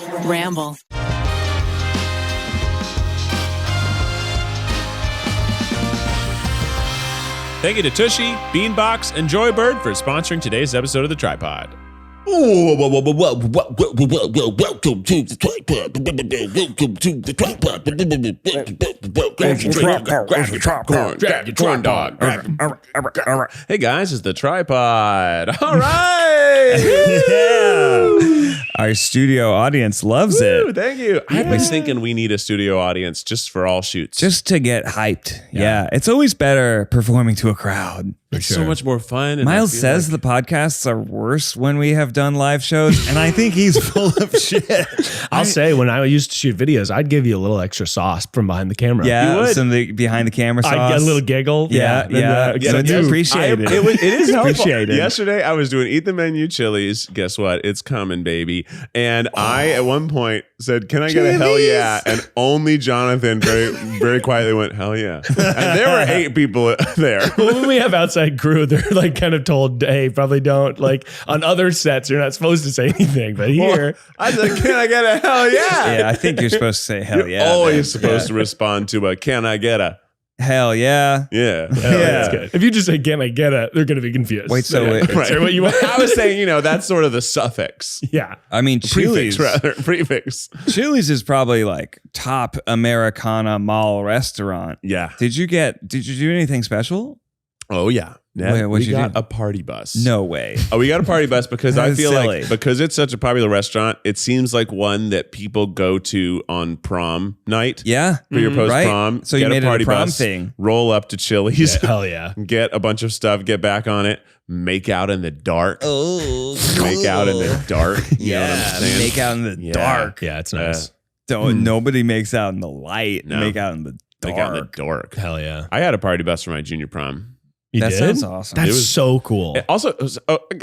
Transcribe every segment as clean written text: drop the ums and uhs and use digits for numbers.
Ramble. Thank you to Tushy, Beanbox, and Joybird for sponsoring today's episode of the TryPod. Welcome to the TryPod. Welcome to the TryPod. Grab your corn dog. Hey guys, it's the TryPod. All right. Yeah. Our studio audience loves Woo, it. thank you. I was thinking we need a studio audience just for all shoots. Just to get hyped. Yeah. It's always better performing to a crowd. It's so much more fun. And Miles says the podcasts are worse when we have done live shows, and I think he's full of shit. I'll say, when I used to shoot videos, I'd give you a little extra sauce from behind the camera. Yeah, some behind the camera sauce. I'd get a little giggle. Yeah. Appreciate it. It is helpful. Appreciate it. Yesterday, I was doing Eat the Menu Chili's. Guess what? It's coming, baby. And I, at one point, said, "Can I get a hell yeah?" And only Jonathan very, very quietly went, "Hell yeah." And there were 8 people there. Well, when we have outside crew, they're like kind of told, "Hey, probably don't." Like on other sets, you're not supposed to say anything, but here, I said, "Can I get a hell yeah?" Yeah, I think you're supposed to say hell yeah. You're always supposed to respond to a "Can I get a?" Hell yeah. Yeah. That's good. If you just say, "Can I get it?" They're going to be confused. Wait, so Right. What you want? I was saying, that's sort of the suffix. Yeah. I mean, Chili's. Prefix. Chili's is probably like top Americana mall restaurant. Yeah. Did you do anything special? Oh yeah. What'd we you got do? a party bus. No way. Oh, we got a party bus because I That's feel silly. like because it's such a popular restaurant, it seems like one that people go to on prom night. Yeah. For your post prom. Right. So you made it a prom bus, thing. Roll up to Chili's. Yeah, hell yeah. Get a bunch of stuff, get back on it, make out in the dark. Oh, Make out in the dark. You know what I'm yeah. saying? Make out in the Yeah. dark. Yeah, it's nice. Nobody makes out in the light. No. Make out in the dark. Make out in the dark. Hell yeah. I had a party bus for my junior prom. You That did? sounds awesome. That's It was- so cool. Also, let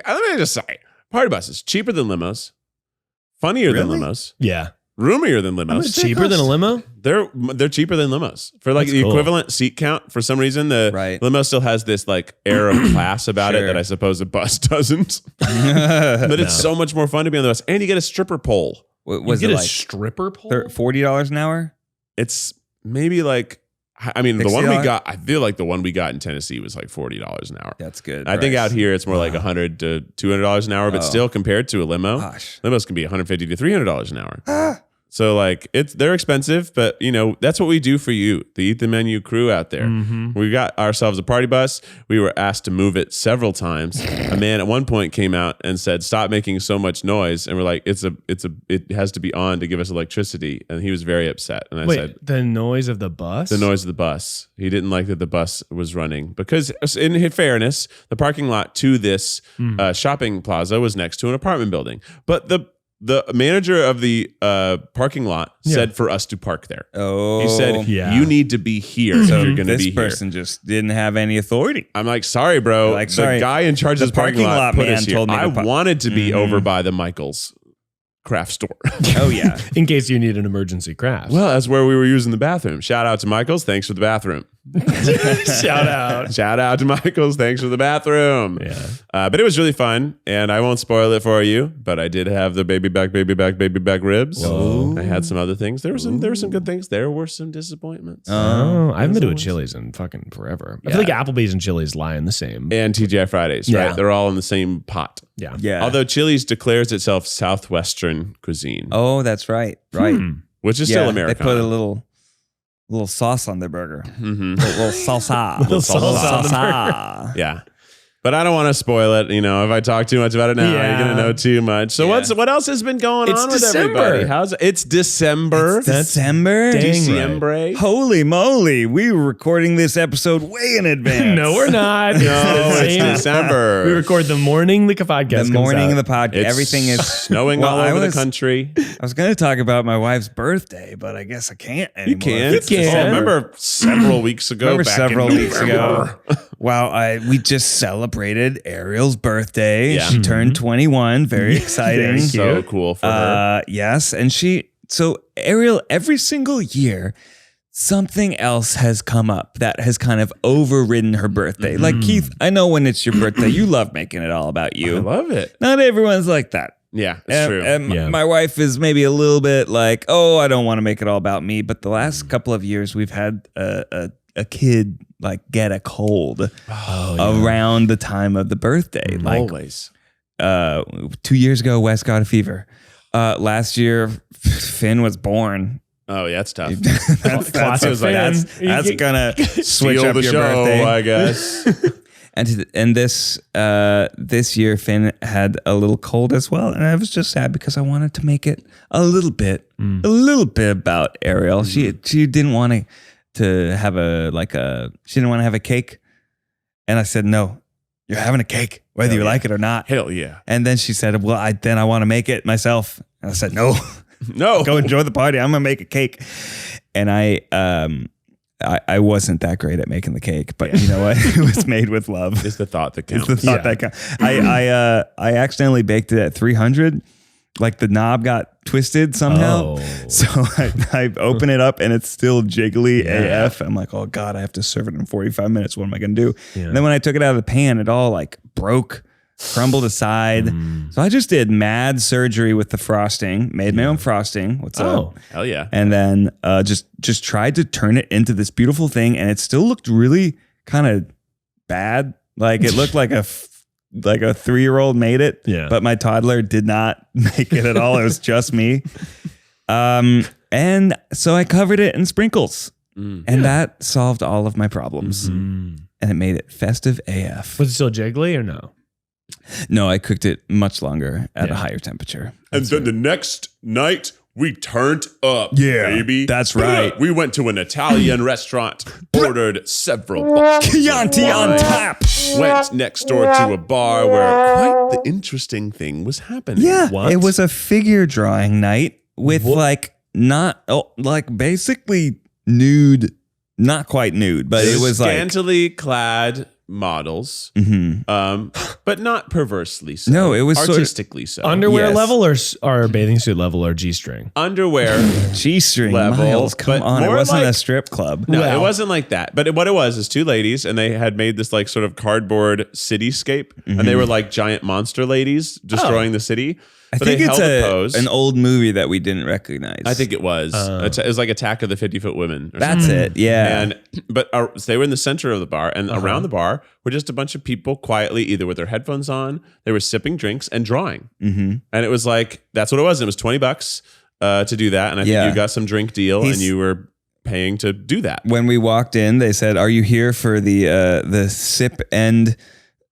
me just say, party buses cheaper than limos, funnier than Really? limos, Yeah. roomier than How much limos. cheaper than a limo? They're cheaper than limos for like That's the cool. equivalent seat count. For some reason, the Right. limo still has this like air of class about it Sure. that I suppose a bus doesn't. But it's so much more fun to be on the bus, and you get a stripper pole. What was you it get a like? stripper pole? $40 an hour? It's maybe like, I mean, the one we $60? got. I feel like the one we got in Tennessee was like $40 an hour. That's good. I think price. out here it's more like $100 to $200 an hour, but Oh. still compared to a limo, Gosh. limos can be $150 to $300 an hour. So like they're expensive, but that's what we do for you, the Eat the Menu crew out there. We got ourselves a party bus. We were asked to move it several times. A man at one point came out and said, "Stop making so much noise." And we're like, it has to be on to give us electricity. And he was very upset. And I Wait, said, the noise of the bus? the noise of the bus. He didn't like that the bus was running because, in fairness, the parking lot to this shopping plaza was next to an apartment building. But the manager of the parking lot said for us to park there. Oh. He said, Yeah. "You need to be here if you're going to This be here." person just didn't have any authority. I'm like, "Sorry, bro. Like, sorry. The guy in charge of The this parking lot parking lot put man us here. told me I to wanted to be over by the Michaels craft store." Oh, yeah. In case you need an emergency craft. Well, that's where we were using the bathroom. Shout out to Michaels. Thanks for the bathroom. Shout out. Shout out to Michaels. Thanks for the bathroom. Yeah. But it was really fun, and I won't spoil it for you. But I did have the baby back ribs. Whoa. I had some other things. There were some good things. There were some disappointments. Oh, I haven't been to a always- Chili's in fucking forever. I feel like Applebee's and Chili's lie in the same. And TGI Fridays, Yeah. right? They're all in the same pot. Yeah. Yeah. Although Chili's declares itself Southwestern cuisine, Oh, that's right. Right. which is Yeah, still American. They put a little sauce on their burger. Mm-hmm. Little salsa. Little salsa on the Salsa. Yeah. But I don't want to spoil it. If I talk too much about it now, Yeah. you're going to know too much. So Yeah. what else has been going It's on with December. everybody? It's December. It's December. Dang December. Holy moly. We were recording this episode way in advance. No, we're not. No, it's Same- December. We record the morning the podcast The comes morning out. of the podcast. It's Everything is snowing Well, all I over was- the country. I was going to talk about my wife's birthday, but I guess I can't anymore. You can. You can. Oh, remember several weeks ago? Remember back several in weeks November. ago. Wow, we just celebrated Ariel's birthday. Yeah. She turned 21. Very exciting. So cool for her. Yes, and so Ariel, every single year, something else has come up that has kind of overridden her birthday. Mm-hmm. Like Keith, I know when it's your birthday, you love making it all about I you. love it. Not everyone's like that. Yeah, it's true. And Yeah. my wife is maybe a little bit like, oh, I don't want to make it all about me. But the last couple of years, we've had a kid like get a cold around the time of the birthday. Like Always. 2 years ago, Wes got a fever. Last year, Finn was born. Oh, yeah, it's tough. That's gonna switch Steal up the your show, birthday. I guess. And this year, Finn had a little cold as well, and I was just sad because I wanted to make it a little bit about Ariel. She didn't want to have she didn't want to have a cake, and I said, no, you're having a cake whether you like it or not. Hell yeah. And then she said, well, I want to make it myself, and I said, no, No. go enjoy the party. I'm gonna make a cake, and I wasn't that great at making the cake, but you know what? It was made with love. It's the thought that counts. It's the thought that counts. I accidentally baked it at 300. Like the knob got twisted somehow. Oh. So I open it up and it's still jiggly AF. I'm like, oh God, I have to serve it in 45 minutes. What am I going to do? Yeah. And then when I took it out of the pan, it all like broke, crumbled aside. So I just did mad surgery with the frosting, made my own frosting. What's up? Hell yeah. And then just tried to turn it into this beautiful thing, and it still looked really kind of bad. Like it looked like a 3-year-old made it, but my toddler did not make it at all. It was just me. And so I covered it in sprinkles, and that solved all of my problems. And it made it festive AF. Was it still jiggly or no? No, I cooked it much longer at a higher temperature. And then the next night, we turned up, baby. That's right. We went to an Italian restaurant, ordered several Chianti on tap. went next door to a bar where quite the interesting thing was happening. Yeah, What? it was a figure drawing night with basically nude, not quite nude, but it was like scantily clad models, but not perversely so. No, it was sort of- artistically so. Underwear Yes. level or bathing suit level or G-string? Underwear. G-string. Level, Miles, come but on, it more wasn't a like- strip club. No, Well- it wasn't like that. But what it was is two ladies, and they had made this like sort of cardboard cityscape, and they were like giant monster ladies destroying the city. I But think they it's held a pose. an old movie that we didn't recognize. I think it was. It was like Attack of the 50-Foot Women. Or that's something. it. Yeah. And so they were in the center of the bar, and around the bar were just a bunch of people quietly, either with their headphones on, they were sipping drinks and drawing. And it was like that's what it was. It was $20 to do that, and I think you got some drink deal, and you were paying to do that. When we walked in, they said, "Are you here for the sip and?"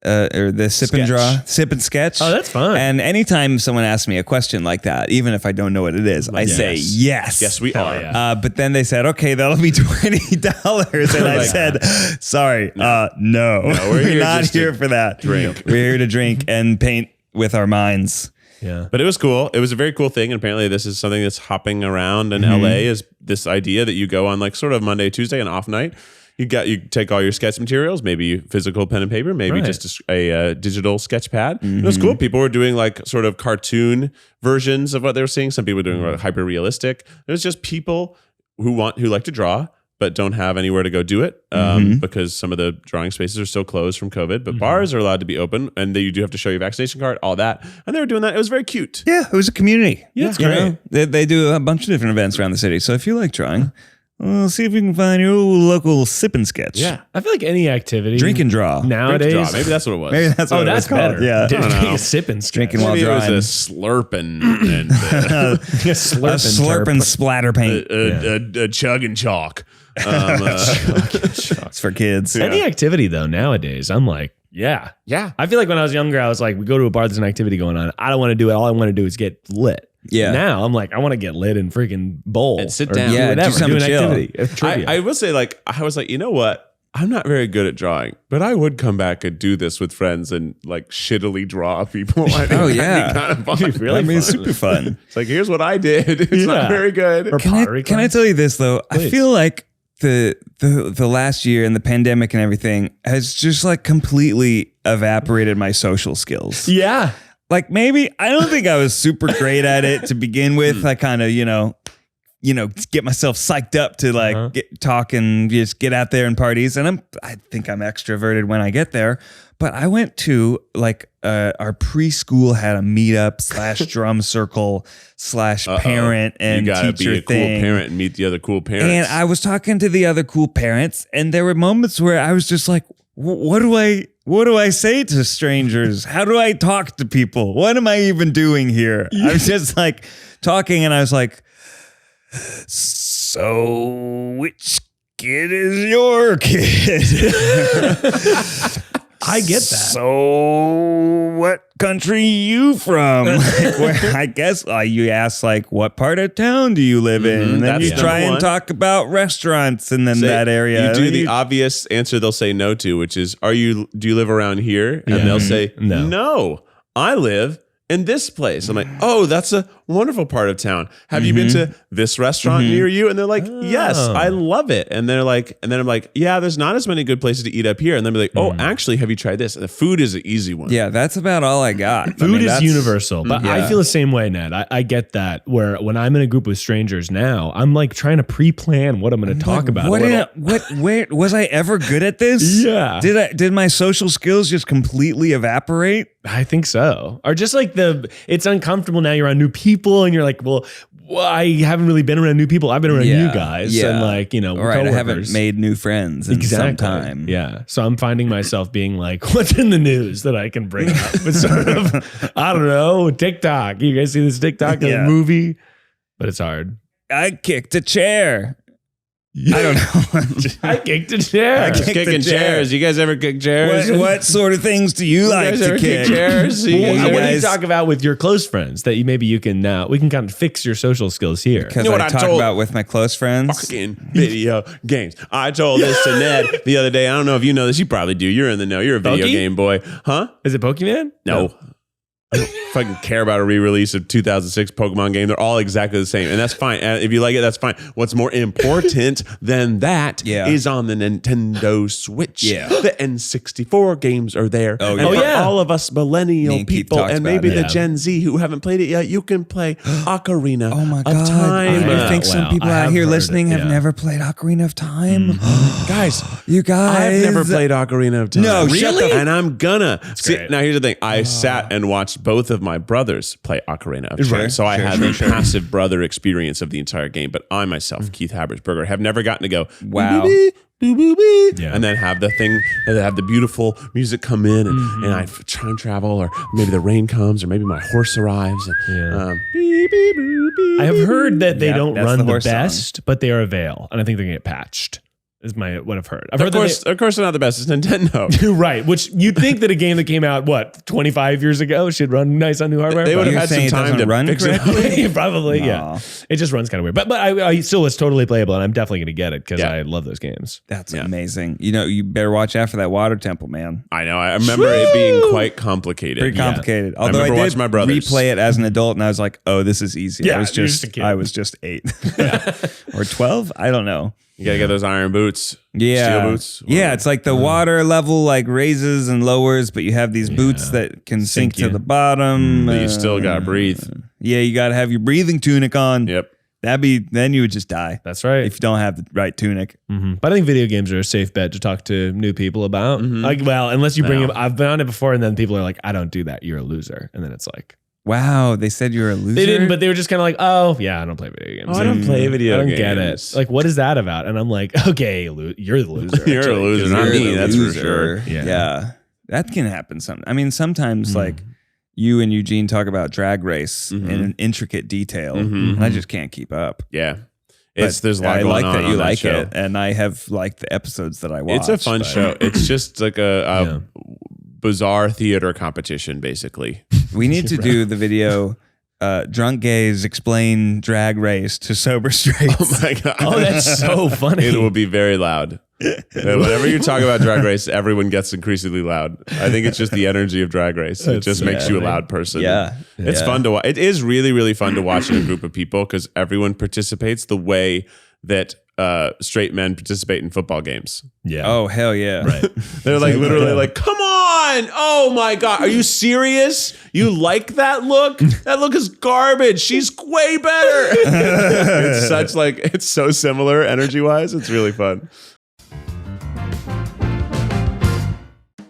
Or the sip and draw, sip and sketch. Oh, that's fun. And anytime someone asks me a question like that, even if I don't know what it is, I say yes. Yes, we are. yeah. But then they said, okay, that'll be $20. And I Like, said, sorry, no, we're here not just to here for that. drink. We're here to drink and paint with our minds. Yeah. But it was cool. It was a very cool thing. And apparently this is something that's hopping around in LA, is this idea that you go on like sort of Monday, Tuesday, an off night. You take all your sketch materials, maybe physical pen and paper, maybe just a digital sketch pad. It was cool. People were doing like sort of cartoon versions of what they were seeing. Some people were doing hyper realistic. It was just people who like to draw but don't have anywhere to go do it because some of the drawing spaces are still closed from COVID. But bars are allowed to be open, and you do have to show your vaccination card, all that. And they were doing that. It was very cute. Yeah, it was a community. Yeah, it's You great. know, they do a bunch of different events around the city. So if you like drawing, well, see if you can find your local sip and sketch. Yeah. I feel like any activity. Drink and draw. Nowadays. Drink to draw. Maybe that's what it was. Maybe that's what Oh, it that's was called. better. Yeah. Drink a sip and sketch. Drinking while Maybe it drawing. was a slurping and a slurp slurp and splatter paint. a chug and chalk. It's for kids. Any activity though nowadays, I'm like, yeah. I feel like when I was younger, I was like, we go to a bar, there's an activity going on. I don't want to do it. All I want to do is get lit. Yeah. Now I'm like, I want to get lit and freaking bowl And sit or down. Do Yeah, do whatever. something an chill. activity. Trivia. I will say, like, I was like, you know what? I'm not very good at drawing, but I would come back and do this with friends and like shittily draw people. I think Oh, that'd be yeah. kind of fun. really I mean, it's fun. super fun. It's like, here's what I did. It's Yeah. not very good. Or pottery Can I class. tell you this though? I Please. feel like the last year and the pandemic and everything has just like completely evaporated my social skills. Yeah. Like maybe I don't think I was super great at it to begin with. I kind of, get myself psyched up to like talk and just get out there and parties. And I think I'm extroverted when I get there. But I went to like our preschool had a meetup / drum circle / parent and you gotta teacher be a thing. cool parent and meet the other cool parents. And I was talking to the other cool parents, and there were moments where I was just like, what do I say to strangers? How do I talk to people? What am I even doing here? I was just like talking, and I was like, so which kid is your kid? I get that. So what country you from? Like, where, I guess you ask like, what part of town do you live in? And then That's you try number and one. talk about restaurants and then Say- that area. You do the obvious answer they'll say no to, which is, do you live around here? And they'll say, no, I live in this place. I'm like, oh, that's a wonderful part of town. Have you been to this restaurant near you? And they're like, yes, I love it. And they're like, and then I'm like, yeah, there's not as many good places to eat up here. And then they're like, oh, actually, have you tried this? The food is an easy one. Yeah, that's about all I got. Food is that's universal, but I feel the same way, Ned. I get that. Where when I'm in a group with strangers now, I'm like trying to pre-plan what I'm going to talk about. Where was I ever good at this? Yeah. Did my social skills just completely evaporate? I think so. Or just like it's uncomfortable now. You're around new people, and you're like, well, I haven't really been around new people. I've been around you guys, and like all right, I haven't made new friends in some time. Yeah, so I'm finding myself being like, what's in the news that I can bring up? It's sort of, I don't know, TikTok. You guys see this TikTok movie? But it's hard. I kicked a chair. I don't know. I kicked a chair. I kicked Kicking a chair. chairs. You guys ever kick chairs? What sort of things do you like guys to ever kick? kick chairs? What do you guys- talk about with your close friends that we can kind of fix your social skills here? Because You know what I I talk told- about with my close friends. Fucking video games. I told this to Ned the other day. I don't know if you know this. You probably do. You're in the know. You're a video Pokey? game boy. Huh? Is it Pokemon? No. I don't fucking care about a re-release of 2006 Pokemon game. They're all exactly the same, and that's fine. And if you like it, that's fine. What's more important than that is on the Nintendo Switch. Yeah. The N64 games are there. Oh, And yeah. for yeah. all of us millennial Me and Keith people, talked and about maybe it. the Gen Z who haven't played it yet, you can play Ocarina Oh my of God. Time. I think some Wow. people I out have here heard listening it, have yeah. never played Ocarina of Time. Guys, You guys. I've never played Ocarina of Time. No, shut the- And I'm gonna. See, great. now here's the thing. I sat and watched both of my brothers play Ocarina of Time. So I had the passive brother experience of the entire game. But I myself, Keith Habersberger, have never gotten to go, Wow. "Boo, boo, boo, boo," Yeah. and then have the thing, and then have the beautiful music come in, and I time travel, or maybe the rain comes, or maybe my horse arrives. And, beep, beep, boop, beep, I have heard that they Yeah, don't that's run the the horse song. best, but they are a Veil, and I think they're gonna get patched. Is what I've heard. I've heard Of course, they're not the best. It's Nintendo. right. Which you'd think that a game that came out 25 years ago should run nice on new hardware. They would have You're had some saying it time doesn't to run fix correctly? it. Probably, yeah. Aw. It just runs kind of weird, but I still it's totally playable, and I'm definitely gonna get it because Yeah. I love those games. That's Yeah. amazing. You better watch out for that water temple, man. I know. I remember it being quite complicated. Pretty complicated. I Although I, remember did watching my brothers. replay it as an adult, and I was like, "Oh, this is easy." Yeah, I was you're just a kid. I was just 8 or 12. I don't know. You gotta get those iron boots. Yeah, Steel boots. yeah. It's like the water level like raises and lowers, but you have these boots that can sink to you. the bottom. But you still gotta breathe. Yeah, you got to have your breathing tunic on. Yep. Then you would just die That's right. if you don't have the right tunic. But I think video games are a safe bet to talk to new people about. Like, well, unless you bring them, I've been on it before, and then people are like, "I don't do that. You're a loser," and then it's like. Wow, they said you're a loser. They didn't, but they were just kind of like, oh, yeah, I don't play video games. Oh, I don't play video I don't games. get it. Like, what is that about? And I'm like, okay, you're the loser. You're a actually, loser, 'cause not you're me, the that's for loser. sure. Yeah. That can happen. Sometimes like you and Eugene talk about Drag Race in an intricate detail, and I just can't keep up. Yeah. But There's a lot I going like on that you on like show. it, and I have liked the episodes that I watch. It's a fun but show. It's just like a bizarre theater competition, basically. We need to do the video. Drunk gays explain Drag Race to sober straights. Oh my god. Oh, that's so funny. It will be very loud. Whenever you talk about Drag Race, everyone gets increasingly loud. I think it's just the energy of Drag Race. It just makes you a loud person. Yeah. It's Yeah. fun to watch. It is really, really fun to watch in a group of people because everyone participates the way that straight men participate in football games. Yeah. Oh hell yeah! Right. They're like literally like, come on! Oh my god, are you serious? You like that look? That look is garbage. She's way better. It's such like, it's so similar energy wise. It's really fun.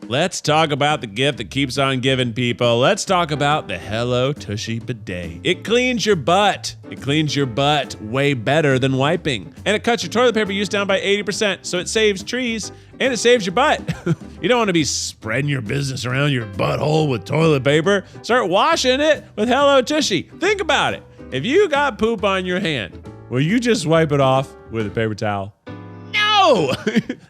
Let's talk about the gift that keeps on giving, people. Let's talk about the Hello Tushy Bidet. It cleans your butt. It cleans your butt way better than wiping. And it cuts your toilet paper use down by 80%, so it saves trees and it saves your butt. You don't want to be spreading your business around your butthole with toilet paper. Start washing it with Hello Tushy. Think about it. If you got poop on your hand, will you just wipe it off with a paper towel? No!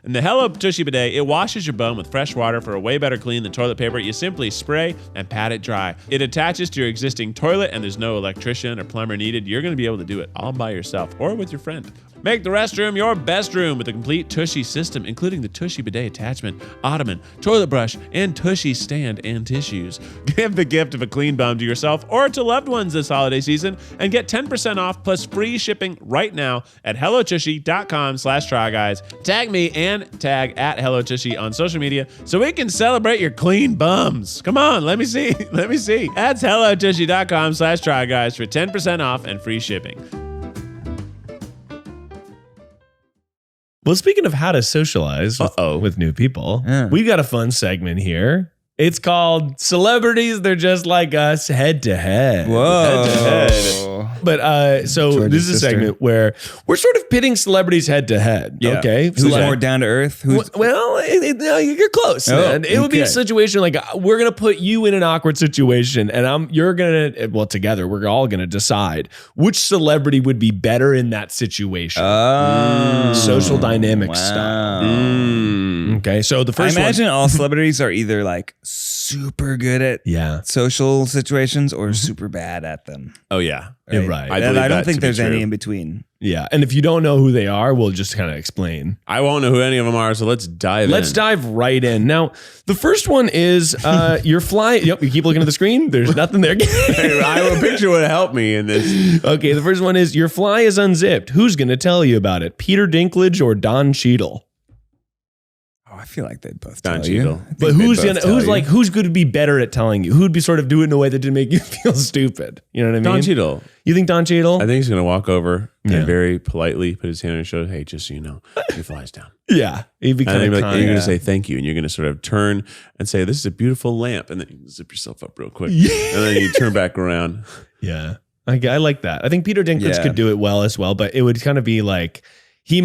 And the Hello Tushy Bidet, it washes your bum with fresh water for a way better clean than toilet paper. You simply spray and pat it dry. It attaches to your existing toilet and there's no electrician or plumber needed. You're going to be able to do it all by yourself or with your friend. Make the restroom your best room with a complete Tushy system, including the Tushy Bidet attachment, ottoman, toilet brush, and Tushy stand and tissues. Give the gift of a clean bum to yourself or to loved ones this holiday season and get 10% off plus free shipping right now at hellotushy.com/tryguys. Tag me and tag at hellotushy on social media so we can celebrate your clean bums. Come on, let me see. Let me see. That's hellotushy.com/tryguys for 10% off and free shipping. Well, speaking of how to socialize with new people, we've got a fun segment here. It's called Celebrities They're Just Like Us Head to Head. Whoa. Head to head. But so George's this is a sister. segment where we're sort of pitting celebrities head to head. Yeah. Okay. Who's more down to earth? Who's Well, no, you're close. Oh, Man. It would be a okay. situation like we're gonna put you in an awkward situation, and you're gonna together we're all gonna decide which celebrity would be better in that situation. Social dynamics style. Okay, so the I first imagine all celebrities are either like super good at social situations or super bad at them. Oh, yeah. You're right. I And believe I don't that think to be there's any true. in between. Yeah, and if you don't know who they are, we'll just kind of explain. I won't know who any of them are, so let's dive in. Let's dive right in. Now, the first one is your fly. Yep, you keep looking at the screen. There's nothing there. A picture would help me in this. Okay, the first one is your fly is unzipped. Who's going to tell you about it? Peter Dinklage or Don Cheadle? Oh, I feel like they'd both Don tell Cheadle. you. I think But they'd who's both gonna tell who's you. like who's going to be better at telling you? Who'd be sort of do it in a way that didn't make you feel stupid? You know what I mean? Don Cheadle. You think Don Cheadle? I think he's going to walk over Yeah. and very politely put his hand on your shoulder. Hey, just so you know, your fly's down. Yeah, he'd be And kind then of you're going to kind. say thank you. And you're going to sort of turn and say, this is a beautiful lamp. And then you zip yourself up real quick. And then you turn back around. Yeah, I like that. I think Peter Dinklage Yeah. could do it well as well, but it would kind of be like he'd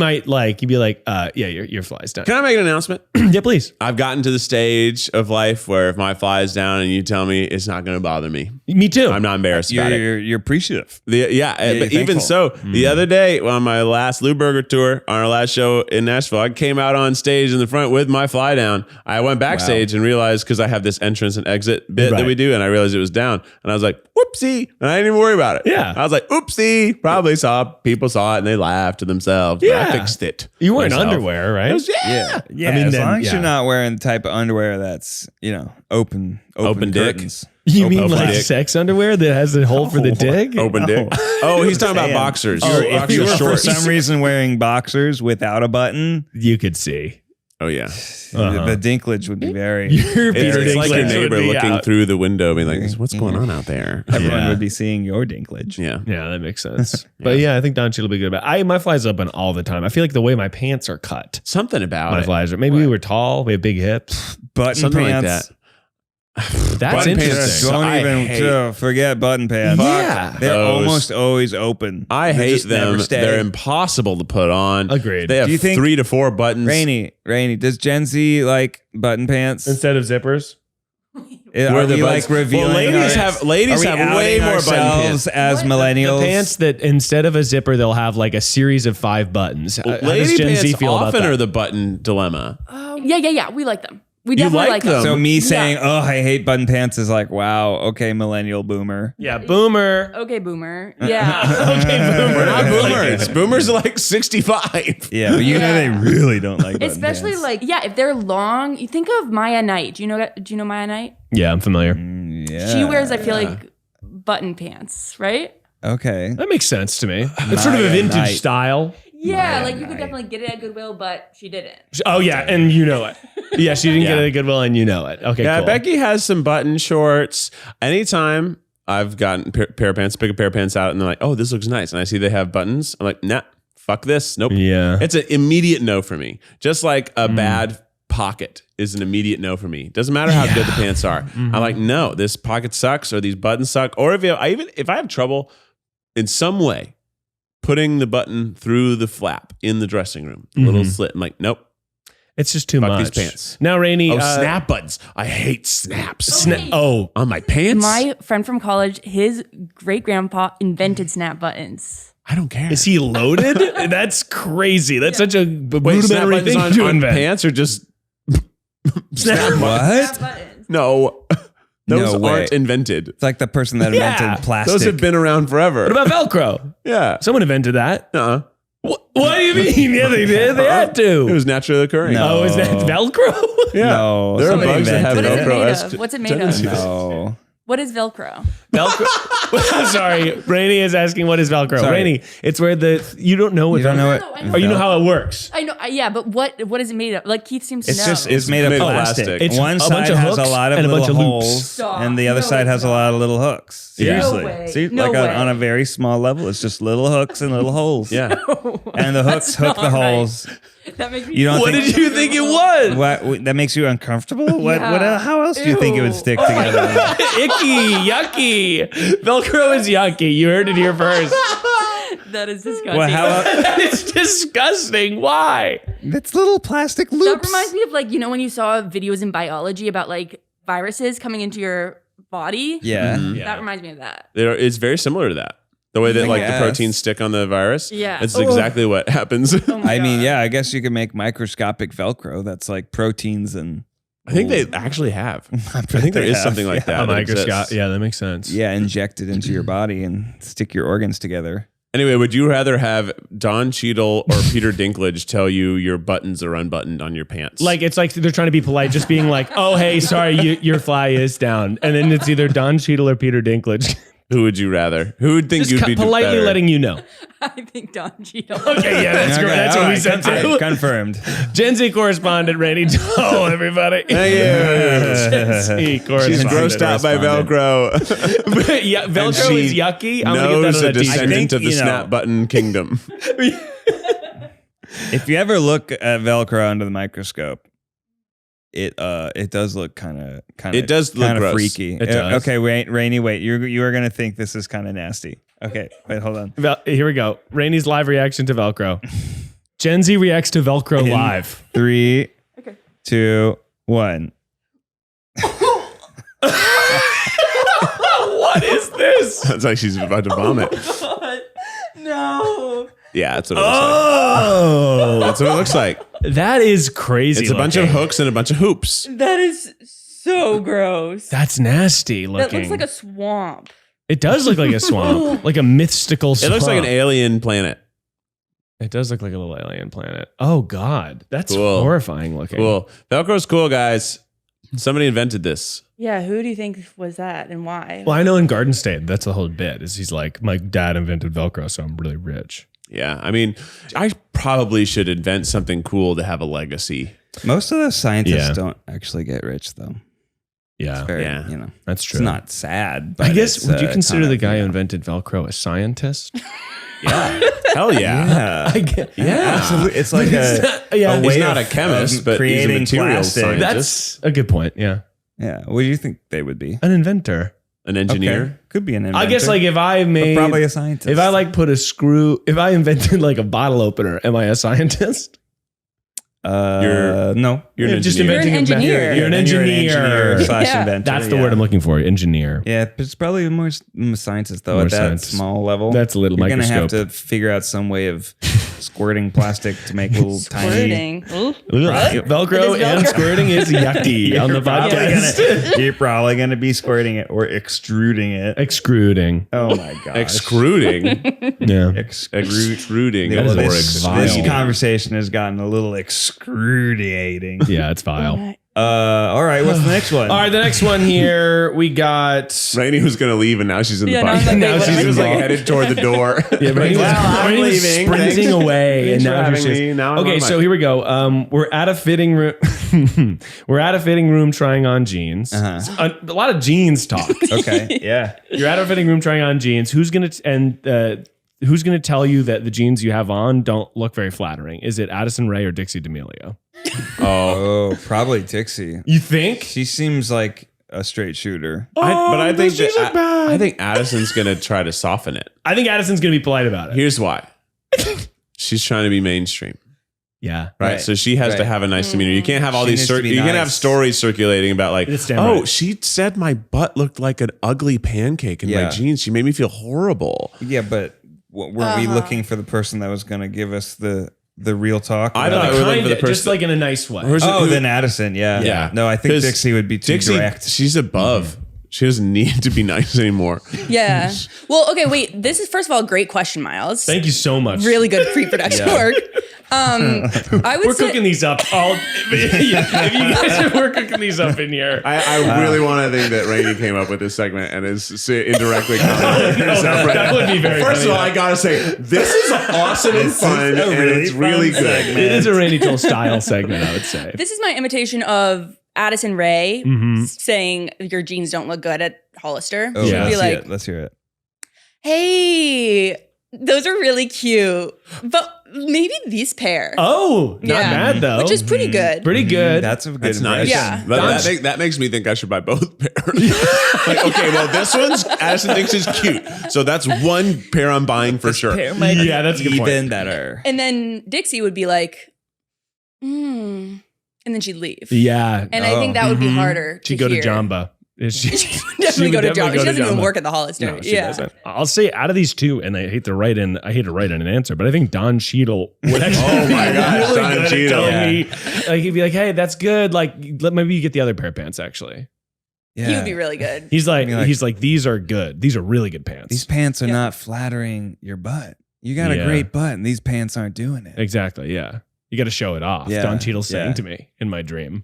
be like, yeah, your fly's down. Can I make an announcement? Yeah, please. I've gotten to the stage of life where if my fly is down and you tell me, it's not going to bother me. Me too. I'm not embarrassed about it. You're appreciative. But you're even thankful. so, the other day on my last Lou Burger tour, on our last show in Nashville, I came out on stage in the front with my fly down. I went backstage and realized, because I have this entrance and exit bit that we do, and I realized it was down. And I was like, whoopsie. And I didn't even worry about it. Yeah. I was like, oopsie. People saw it and they laughed to themselves. But Yeah. I fixed it. You weren't myself. underwear, right? It was, yeah. Yeah, I mean, as then, long as yeah. you're not wearing the type of underwear that's, open dick. curtains. You mean Open like dick. sex underwear that has a hole for the dick? Open dick. Oh, he's talking about Saying. boxers. If you were for shorts. some reason wearing boxers without a button, You could see. Oh, yeah. the dinklage would be very. Your Peter It's like your Dinklage would neighbor be looking out. through the window being like, what's going on out there? Everyone Yeah. would be seeing your dinklage. Yeah. Yeah, that makes sense. But yeah, I think Don Cheadle will be good about it. My fly's open all the time. I feel like the way my pants are cut, Something about my it. flies are. Maybe we were tall, we have big hips. Button Something like pants. that. That's Button pants interesting. Don't I even hate- forget button pants. Yeah. They're Those. almost always open. I They hate just never them. stay. They're impossible to put on. Agreed. They have Do you think- 3 to 4 buttons. Rainy, does Gen Z like button pants? Instead of zippers. Are Where the we buttons- like revealing? Well, ladies have way outing more button ourselves pants. as millennials? The pants that instead of a zipper, they'll have like a series of 5 buttons. How does Lady Gen Z pants feel about often that? are the button dilemma. Oh, yeah. We like them. We You definitely like like them? them. So me Yeah. saying, "Oh, I hate button pants," is like, "Wow, okay, millennial boomer." Yeah, boomer. Okay, boomer. Yeah. Okay, We're not boomer. boomers. Boomers are like 65. Yeah, but you know they really don't like button Especially pants. like, yeah, if they're long, you think of Maya Knight. Do you know Maya Knight? Yeah, I'm familiar. Yeah. She wears, I feel like, button pants, right? Okay. That makes sense to me. It's sort of a Maya vintage Knight. style. Yeah, like you could definitely get it at Goodwill, but she didn't. Oh yeah, and you know it. Yeah, she didn't get it at Goodwill, and you know it. Okay, Yeah, cool. Becky has some button shorts. Anytime I've gotten pair of pants, pick a pair of pants out, and they're like, "Oh, this looks nice," and I see they have buttons. I'm like, "Nah, fuck this, nope." Yeah. It's an immediate no for me. Just like a bad pocket is an immediate no for me. Doesn't matter how good the pants are. I'm like, no, this pocket sucks, or these buttons suck, or if I have trouble in some way putting the button through the flap in the dressing room, little slit. I'm like, nope. It's just too Fuck much. these pants. Now, Rainie. Snap buttons. I hate snaps. Okay. On my pants? My friend from college, his great grandpa invented snap buttons. I don't care. Is he loaded? That's crazy. That's such a Wait, snap rudimentary buttons thing to on invent. pants or just Snap What? Snap buttons. no? Those No way. aren't invented. It's like the person that Yeah. invented plastic. Those have been around forever. What about Velcro? yeah. Someone invented that. Uh-uh. What do you mean? Yeah, they did. They had to. It was naturally occurring. No. Oh, is that Velcro? Yeah. No, There are somebody bugs that have What is it invented made Velcro-esque of? What's it made tendencies. of? No. What is Velcro? Velcro. Sorry, Rainie is asking what is Velcro. Sorry. Rainie, it's where you don't know what You don't know it. No, I know. Oh, you know how it works. I know, yeah, but what is it made of? Like Keith seems to It's know. just it's made of made of plastic. plastic. It's One a side bunch of has a hooks lot of and a little bunch of loops. holes, Stop. and the other No, side it's has a lot of little hooks. Yeah. Seriously, No way. see, No like way. on a very small level, it's just little hooks and little holes. Yeah. and the hooks hook the not right. holes. that makes me You don't What think- did you think it was? What that makes you uncomfortable? What? Yeah. How else do you think it would stick Ew. Oh my together? Icky, yucky. Velcro is yucky. You heard it here first. That is disgusting. Well, how? That is disgusting. Why? It's little plastic that loops. reminds me of like, when you saw videos in biology about like viruses coming into your body. Yeah. That reminds me of that. It's very similar to that. The way that I like the guess. proteins stick on the virus. Yeah. It's Oh. exactly what happens. Oh my I mean, God. yeah, I guess you could make microscopic Velcro that's like proteins and I think they actually have. I bet think there they is have, something like yeah. that. that exists. Yeah, that makes sense. yeah, inject it into your body and stick your organs together. Anyway, would you rather have Don Cheadle or Peter Dinklage tell you your buttons are unbuttoned on your pants? Like it's like they're trying to be polite, just being like, "Oh, hey, sorry, your fly is down," and then it's either Don Cheadle or Peter Dinklage. who would you rather? Who would think Just you'd be politely better? letting you know. I think Don Cheadle. Okay, yeah, that's great. That's what we said too. Confirmed. Gen Z correspondent Rainie Toll, everybody. Thank you. Gen Z She's correspondent. grossed out by Velcro. Yeah, Velcro she is yucky. I'm gonna Knows get a that on a t-shirt. descendant of the you know. snap button kingdom. If you ever look at Velcro under the microscope, it does look kind of It does look gross. freaky. It does. Okay, wait, Rainy, wait. You are gonna think this is kind of nasty. Okay, wait, hold on. Here we go. Rainie's live reaction to Velcro. Gen Z reacts to Velcro In live. 3, Okay. 2, 1. What is this? It's like she's about to vomit. No. Yeah, that's what it looks like. Oh, That's what it looks like. that is crazy. It's a bunch of looking. hooks and a bunch of hoops. That is so gross. That's nasty looking. That looks like a swamp. It does look like a swamp, like a mystical It swamp. looks like an alien planet. It does look like a little alien planet. Oh God, that's Cool. horrifying looking. Cool. Velcro's cool, guys. Somebody invented this. Yeah, who do you think was that and why? Well, I know in Garden State, that's the whole bit. Is he's like, my dad invented Velcro, so I'm really rich. Yeah, I mean, I probably should invent something cool to have a legacy. Most of the scientists Yeah. don't actually get rich, though. Yeah, Very, Yeah. you know, that's true. it's not sad. But I guess, it's, would you consider kind the of, guy you who know. invented Velcro a scientist? Yeah. Hell yeah. Yeah. I get, Yeah. Absolutely. It's like yeah, He's way not a of- chemist, of but he's a creating materials plastic. scientist. that's a good point. Yeah, Yeah. What do you think they would be? an inventor. An engineer. Okay. Could be an inventor. I guess like if I but made, probably a scientist. if I like put a screw, if I invented like a bottle opener, am I a scientist? no. You're an Just engineer. inventing You're an a method. engineer. You're an engineer. slash Yeah. inventor. That's the yeah. word I'm looking for. Engineer. Yeah, but it's probably more scientist though More at that scientist. small level. That's a little You're gonna have microscope. to figure out some way of squirting plastic to make little tiny. Squirting. Ooh. Velcro It is and Velcro. squirting is yucky on the podcast. You're probably gonna be squirting it or extruding it. Extruding. Oh my god! Excruding. Yeah. Extruding. That is or vile. This exuding. conversation has gotten a little excruciating. Yeah, it's vile. All right, what's the next one? All right, the next one here we got. Rainie was going to leave, and now she's in the Yeah, now I'm podcast. like, Now wait, she what was am I like doing? headed toward the door. Yeah, Rainie I'm was leaving. sprinting Thanks. away, and Thanks for now having she's me. Now I'm okay. on So my- here we go. We're at a fitting room. We're at a fitting room trying on jeans. Uh-huh. A lot of jeans talk. Okay, yeah. You're at a fitting room trying on jeans. Who's gonna tell you that the jeans you have on don't look very flattering? Is it Addison Rae or Dixie D'Amelio? Oh, probably Dixie. You think? She seems like a straight shooter. I think those jeans look bad. I think Addison's going to try to soften it. I think Addison's gonna be polite about it. Here's why. She's trying to be mainstream. Yeah. Right. So she has to Right. have a nice demeanor. You can't have all She these needs to be you can't have nice. stories circulating about like, It's damn oh, right. she said my butt looked like an ugly pancake in my Yeah. jeans. She made me feel horrible. Yeah, but weren't we looking for the person that was going to give us the real talk? I about thought it? we were looking for the Kinda, just person. like in a nice way. Who's- Oh, who- then Addison. Yeah. Yeah. No, I think 'Cause Dixie would be too Dixie, direct. she's above. She doesn't need to be nice anymore. Yeah. Well, okay, wait. This is, first of all, a great question, Miles. Thank you so much. Really good pre-production work. I would We're say cooking these up all. If you guys we're cooking these up in here. I really want to think that Rainie came up with this segment and is indirectly commenting herself right that now. would be very First of funny. all, I gotta say, this is awesome and fun, a and really it's really fun good. segment. It is a Rainie Toll style segment, I would say. this is my imitation of Addison Rae Mm-hmm. saying your jeans don't look good at Hollister. Oh, She'd Yeah. be let's, like, let's hear it. hey, those are really cute, but maybe these pair. Oh, not Yeah. bad though. Which is pretty good. pretty good. That's a good That's nice. impression. Yeah. That makes me think I should buy both pairs. Like, okay, well, this one's Addison thinks is cute, so that's one pair I'm buying for sure. Yeah, that's a good point. Even better. And then Dixie would be like, and then she'd leave. Yeah. And I think that would be harder. She'd go to hear. Jamba. She Definitely go to Jamba. She doesn't even work at the Hollister. No, she yeah. doesn't. I'll say out of these two, and I hate to write in an answer, but I think Don Cheadle would actually Oh my be gosh, really Don good at Cheadle. telling me, like he'd be like, hey, that's good. Like maybe you get the other pair of pants actually. Yeah. He would be really good. He's like, I mean, like- he's like, these are good. These are really good pants. These pants are Yeah. not flattering your butt. You got Yeah. a great butt, and these pants aren't doing it. Exactly. Yeah. You got to show it off. Yeah, Don Cheadle's saying yeah. to me in my dream.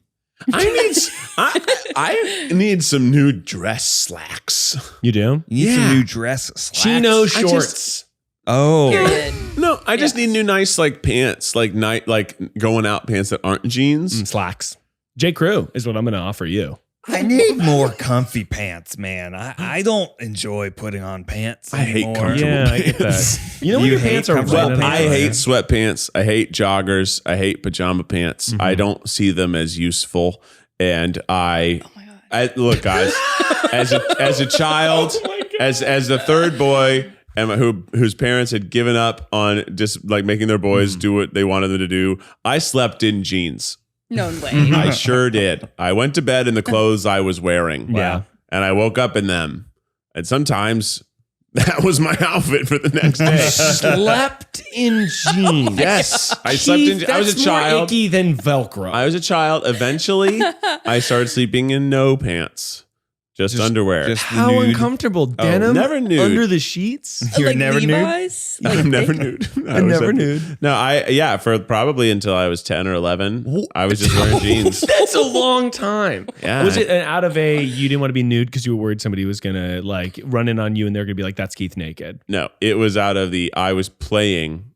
I need some new dress slacks. You do? You need Yeah. some new dress slacks. Chino I shorts. Oh, Period. No, I just need new nice like pants, like going out pants that aren't jeans. Slacks. J. Crew is what I'm going to offer you. I need more comfy pants, man. I don't enjoy putting on pants I hate anymore. comfortable Yeah, I get pants. that. You know when You your hate pants are comfortable running Well, out? I hate sweatpants. I hate joggers. I hate pajama pants. I don't see them as useful. And I look, guys, as a child, as the third boy, and whose parents had given up on just like making their boys do what they wanted them to do, I slept in jeans. No way. I sure did. I went to bed in the clothes I was wearing. Yeah. And I woke up in them. And sometimes that was my outfit for the next day. Slept in jeans. Yes. I slept in I was a That's more child. icky than Velcro. I was a child. Eventually, I started sleeping in no pants. Just underwear. Just How nude. uncomfortable. Denim never nude. under the sheets. You're like never nude? Levi's? Like I'm never thick? nude. I'm never nude. No, for probably until I was 10 or 11, I was just wearing jeans. That's a long time. Yeah. Was it an out of a you didn't want to be nude because you were worried somebody was gonna like run in on you and they're gonna be like, that's Keith naked? No, it was out of I was playing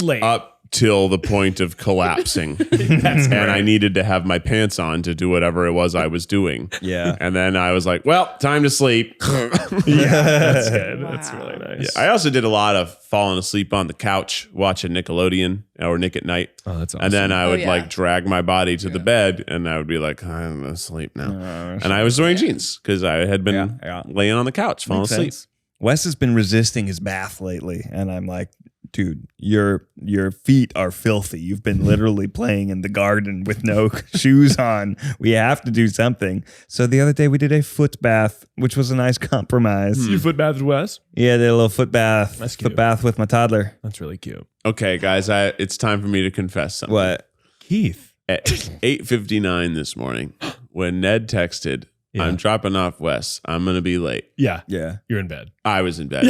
Late. up till the point of collapsing. And I needed to have my pants on to do whatever it was I was doing. Yeah. And then I was like, well, time to sleep. That's good. That's really nice. I also did a lot of falling asleep on the couch watching Nickelodeon or Nick at Night. Oh, that's awesome. And then I would yeah. like drag my body to the bed and I would be like, I'm asleep now. And I was wearing jeans because I had been Yeah. laying on the couch, falling Makes asleep. sense. Wes has been resisting his bath lately, and I'm like, dude, your feet are filthy. You've been literally playing in the garden with no shoes on. We have to do something. So the other day we did a foot bath, which was a nice compromise. you foot bathed Wes? Yeah, did a little foot bath. That's cute. Foot bath with my toddler. That's really cute. Okay, guys, it's time for me to confess something. What? Keith. At 8:59 this morning, when Ned texted, Yeah. I'm dropping off Wes. I'm going to be late. Yeah. Yeah. You're in bed. I was in bed.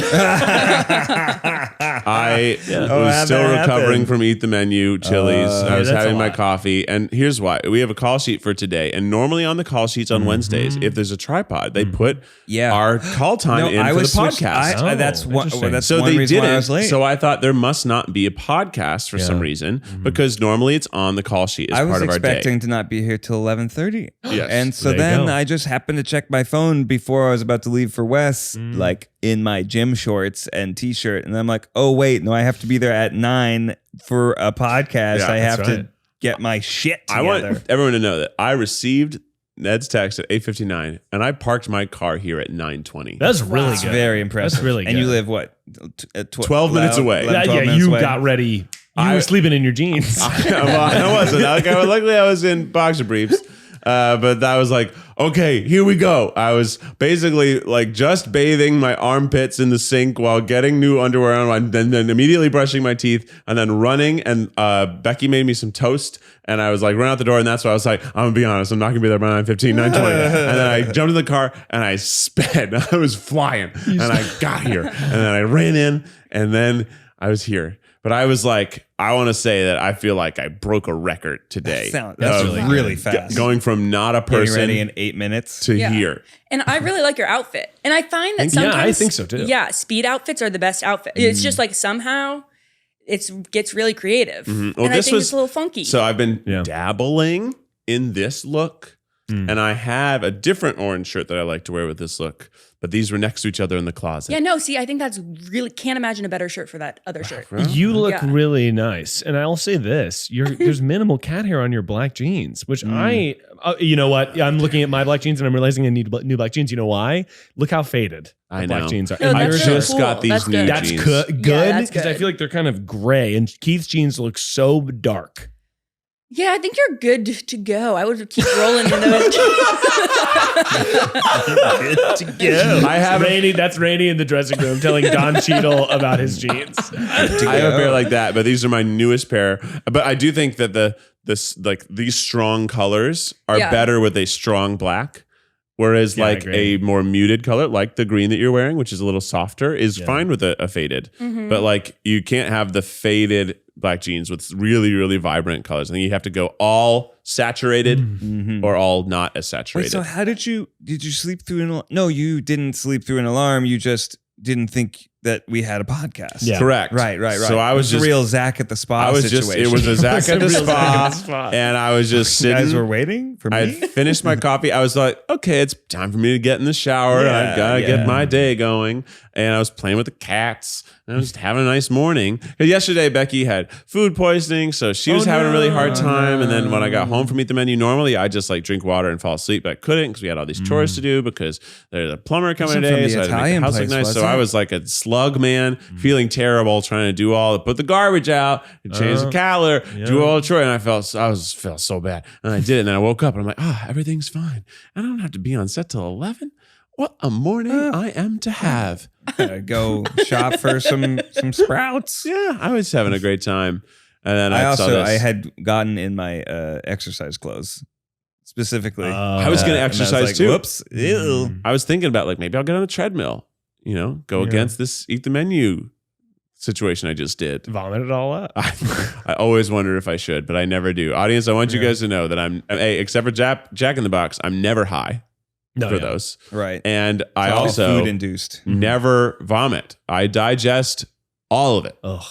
I was still recovering from Eat the Menu, Chili's. I was having my coffee. And here's why. We have a call sheet for today. And normally on the call sheets on Wednesdays, if there's a TryPod, they put our call time in for the podcast. That's one so they reason why I was didn't. late. So I thought there must not be a podcast for some reason because normally it's on the call sheet as part of our day. I was expecting to not be here till 11:30. Yes. And so then I just happened to check my phone before I was about to leave for Wes, like in my gym shorts and t-shirt. And I'm like, oh, wait, no, I have to be there at 9 for a podcast. Yeah, I have to get my shit together. I want everyone to know that I received Ned's text at 8:59 and I parked my car here at 9:20. That's really good. Very impressive. That's really good. And you live what? 12 minutes away. 11, 12 minutes you away. got ready. You were sleeping in your jeans. I wasn't. Luckily, I was in boxer briefs. But I was like, okay, here we go. I was basically like just bathing my armpits in the sink while getting new underwear on, and then immediately brushing my teeth, and then running. And Becky made me some toast, and I was like, run out the door. And that's why I was like, I'm gonna be honest, I'm not gonna be there by 9:15, 9:20. And then I jumped in the car and I sped. I was flying, and I got here, and then I ran in, and then I was here. But I was like, I want to say that I feel like I broke a record today. That's really fast. Going from not a person Getting ready in 8 minutes to here. And I really like your outfit. And I find that sometimes... Yeah, I think so too. Yeah, speed outfits are the best outfit. It's just like somehow it gets really creative. Well, and I think it's a little funky. So I've been dabbling in this look. And I have a different orange shirt that I like to wear with this look. But these were next to each other in the closet. Yeah, no, see, I think that's really... Can't imagine a better shirt for that other shirt. You look really nice. And I'll say this. There's minimal cat hair on your black jeans, which you know what? I'm looking at my black jeans and I'm realizing I need new black jeans. You know why? Look how faded the black jeans are. No, I that's just cool. got these That's new good. That's jeans. good. That's Because I good. feel like they're kind of gray. And Keith's jeans look so dark. Yeah, I think you're good to go. I would keep rolling in those. I have Rainie, that's Rainie in the dressing room telling Don Cheadle about his jeans. I have a pair like that, but these are my newest pair. But I do think that these strong colors are better with a strong black. Whereas like a more muted color, like the green that you're wearing, which is a little softer, is fine with a faded. But like you can't have the faded black jeans with really, really vibrant colors. I think you have to go all saturated or all not as saturated. Wait, so how did you sleep through an alarm? No, you didn't sleep through an alarm. You just didn't think that we had a podcast. Yeah. Correct. Right. So I was just a real Zach at the spa situation. It was a Zach at the spa, and I was just sitting. You guys were waiting for me? I finished my coffee. I was like, okay, it's time for me to get in the shower. I've got to get my day going. And I was playing with the cats. And I was just having a nice morning. Because yesterday, Becky had food poisoning, so she was having a really hard time. And then when I got home from Eat the Menu, normally I just like drink water and fall asleep, but I couldn't because we had all these chores to do because there's a plumber coming today. So I had to make the house look nice. So I was like a slug man, feeling terrible, trying to do put the garbage out, change the calendar, do all the chores. And I felt so bad. And I did it. And then I woke up and I'm like, everything's fine. I don't have to be on set till 11. What a morning I am to have. Go shop for some sprouts. Yeah, I was having a great time. And then I had gotten in my exercise clothes specifically. I was going to exercise too. Whoops. Ew. I was thinking about like maybe I'll get on the treadmill, go against this Eat the Menu situation I just did. Vomit it all up. I always wonder if I should, but I never do. Audience, I want you guys to know that except for Jack in the Box, I'm never high. For those. Right. And I all also food induced. never vomit. I digest all of it. Ugh.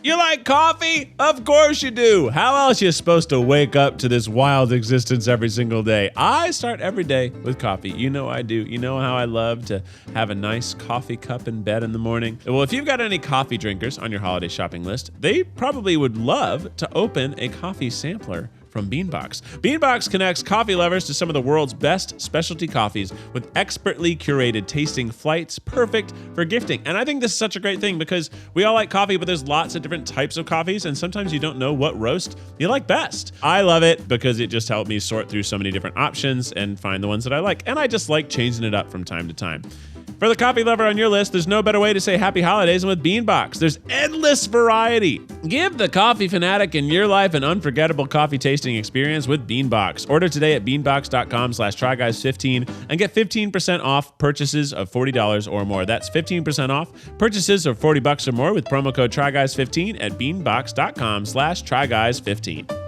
You like coffee? Of course you do. How else are you supposed to wake up to this wild existence every single day? I start every day with coffee. You know I do. You know how I love to have a nice coffee cup in bed in the morning? Well, if you've got any coffee drinkers on your holiday shopping list, they probably would love to open a coffee sampler from Beanbox. Beanbox connects coffee lovers to some of the world's best specialty coffees with expertly curated tasting flights, perfect for gifting. And I think this is such a great thing because we all like coffee, but there's lots of different types of coffees, and sometimes you don't know what roast you like best. I love it because it just helped me sort through so many different options and find the ones that I like. And I just like changing it up from time to time. For the coffee lover on your list, there's no better way to say happy holidays than with Beanbox. There's endless variety. Give the coffee fanatic in your life an unforgettable coffee tasting experience with Beanbox. Order today at beanbox.com/tryguys15 and get 15% off purchases of $40 or more. That's 15% off purchases of $40 or more with promo code TryGuys15 at beanbox.com/tryguys15.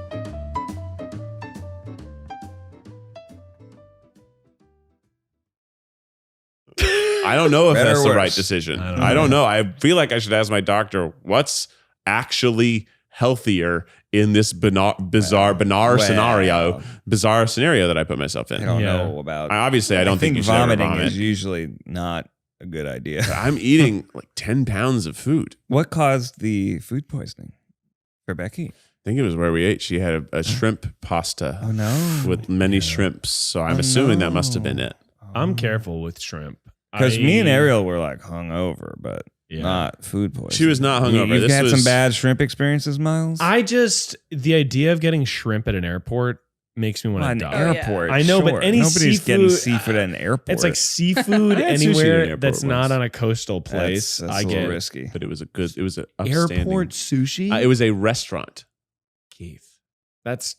I don't know if Better that's or the worse? right decision. I don't know. I feel like I should ask my doctor what's actually healthier in this bizarre scenario that I put myself in. I don't know about. Obviously, I don't think you should ever vomiting vomit. is usually not a good idea. I'm eating like 10 pounds of food. What caused the food poisoning for Becky? I think it was where we ate. She had a shrimp pasta Oh no! with many shrimps. So I'm assuming that must have been it. I'm careful with shrimp. Because me and Ariel were like hungover, but Yeah. not food poisoning. She was not hungover. You've This had was- some bad shrimp experiences, Miles. The idea of getting shrimp at an airport makes me want An to die. airport. I know, but sure. any Nobody's getting seafood- seafood at an airport. It's like seafood I had sushi at an anywhere airport that's not once. on a coastal place. That's I a little get risky. But it was an upstanding. airport sushi. It was a restaurant. Keith, that's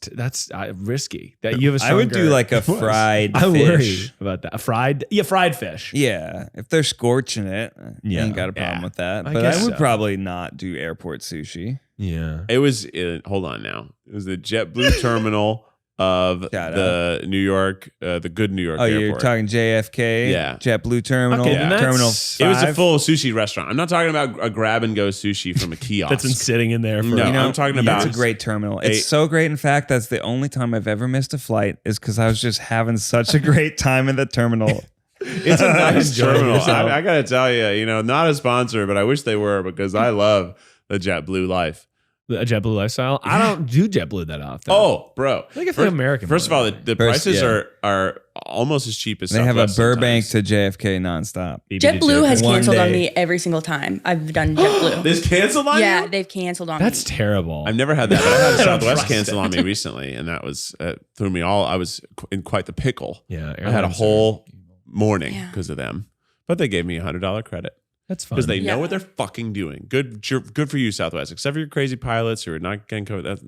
risky. That you have a I would do stronger- like a fried I fish. worry about that. Fried fish. Yeah, if they're scorching it, Yeah. ain't got a problem with that. I But guess I would so. probably not do airport sushi. Yeah. It was, hold on now. It was the JetBlue terminal of Shout the New York, the good New York Oh, airport. you're talking JFK? Yeah. JetBlue Terminal? Okay, then that's- Terminal It was a 5? full sushi restaurant. I'm not talking about a grab and go sushi from a kiosk. That's been sitting in there for No, You know, I'm talking about It's a great terminal. It's so great. In fact, that's the only time I've ever missed a flight is because I was just having such a great time in the terminal. It's a nice Enjoying terminal. yourself. I gotta tell you, not a sponsor, but I wish they were because I love the JetBlue life. a JetBlue lifestyle. I don't do JetBlue that often. Oh, bro! I think I feel American. First of all, the First, prices yeah. are almost as cheap as They have a Southwest Burbank sometimes. to JFK nonstop. JetBlue has One canceled on day. me every single time I've done JetBlue. This canceled on Yeah, you? they've canceled on That's me. terrible. I've never had that, but I had I don't Southwest trust cancel it. on me recently, and that was threw me all. I was in quite the pickle. Yeah, I had a airlines whole morning Yeah. because of them, but they gave me $100 credit. That's fun. Because they know Yeah. what they're fucking doing. Good for you, Southwest. Except for your crazy pilots who are not getting covered. That's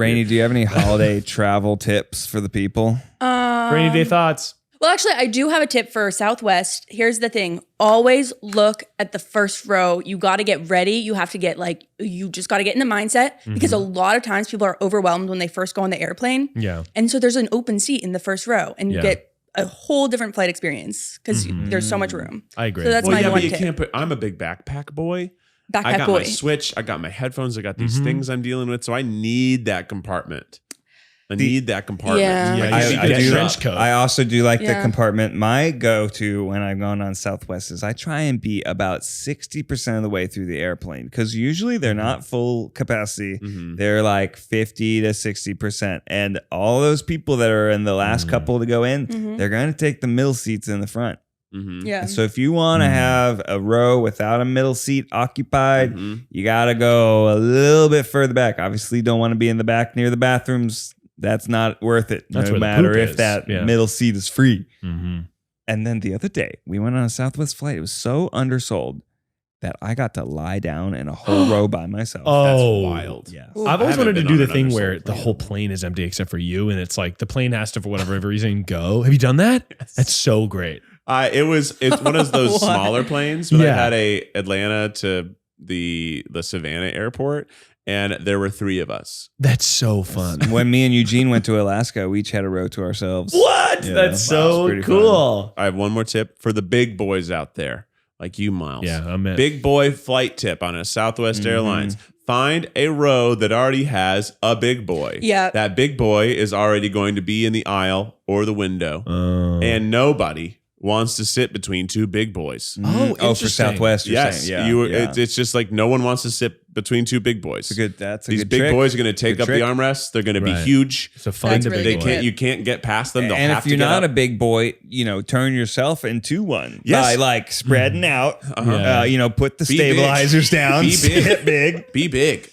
Rainy, weird. do you have any holiday travel tips for the people? Rainy day thoughts. Well, actually, I do have a tip for Southwest. Here's the thing. Always look at the first row. You got to get ready. You have to get you just got to get in the mindset because a lot of times people are overwhelmed when they first go on the airplane. Yeah. And so there's an open seat in the first row and you Yeah. get a whole different flight experience because there's so much room. I agree. So that's Well, my yeah, one but you tip. can't put. I'm a big backpack boy. I Backpack got boy. my Switch. I got my headphones. I got these things I'm dealing with. So I need that compartment. I need that compartment. Yeah. Yeah, I you need should to get get a up. trench coat. I also do like the Yeah. compartment. My go-to when I've gone on Southwest is I try and be about 60% of the way through the airplane because usually they're not full capacity. Mhm. They're like 50 to 60%. And all those people that are in the last couple to go in, Mhm. they're going to take the middle seats in the front. Mhm. Yeah. And so if you want to have a row without a middle seat occupied, Mhm. you got to go a little bit further back. Obviously, you don't want to be in the back near the bathrooms. That's not worth it, That's no where the matter poop if is. that Yeah. middle seat is free. Mm-hmm. And then the other day, we went on a Southwest flight. It was so undersold that I got to lie down in a whole row by myself. Oh, wild. Yeah. I've always haven't wanted to been do on the an thing where undersold the plane. whole plane is empty except for you, and it's like the plane has to, for whatever reason, go. Have you done that? That's so great. It's one of those What? smaller planes, but I Yeah. had a Atlanta to the Savannah airport, and there were 3 of us. That's so fun. When me and Eugene went to Alaska, we each had a row to ourselves. What? Yeah. That's Wow, so it's pretty cool. I have one more tip for the big boys out there, like you, Miles. Yeah, I'm in. Big boy flight tip on a Southwest Airlines. Find a row that already has a big boy. Yeah. That big boy is already going to be in the aisle or the window. Oh. And nobody wants to sit between 2 big boys. Oh, Oh, for interesting. Southwest, you're Yes. saying. Yeah, yeah. It's just like no one wants to sit between 2 big boys. That's a These good big trick. boys are going to take Good up trick. the armrest. They're going to be Right. huge. So find That's a really big good boy. tip. You can't get past them. They'll And have if to you're get not up. a big boy, turn yourself into one Yes. by like spreading out. Uh-huh. Yeah. Put the Be big. stabilizers down. Be big. Get big. Be big.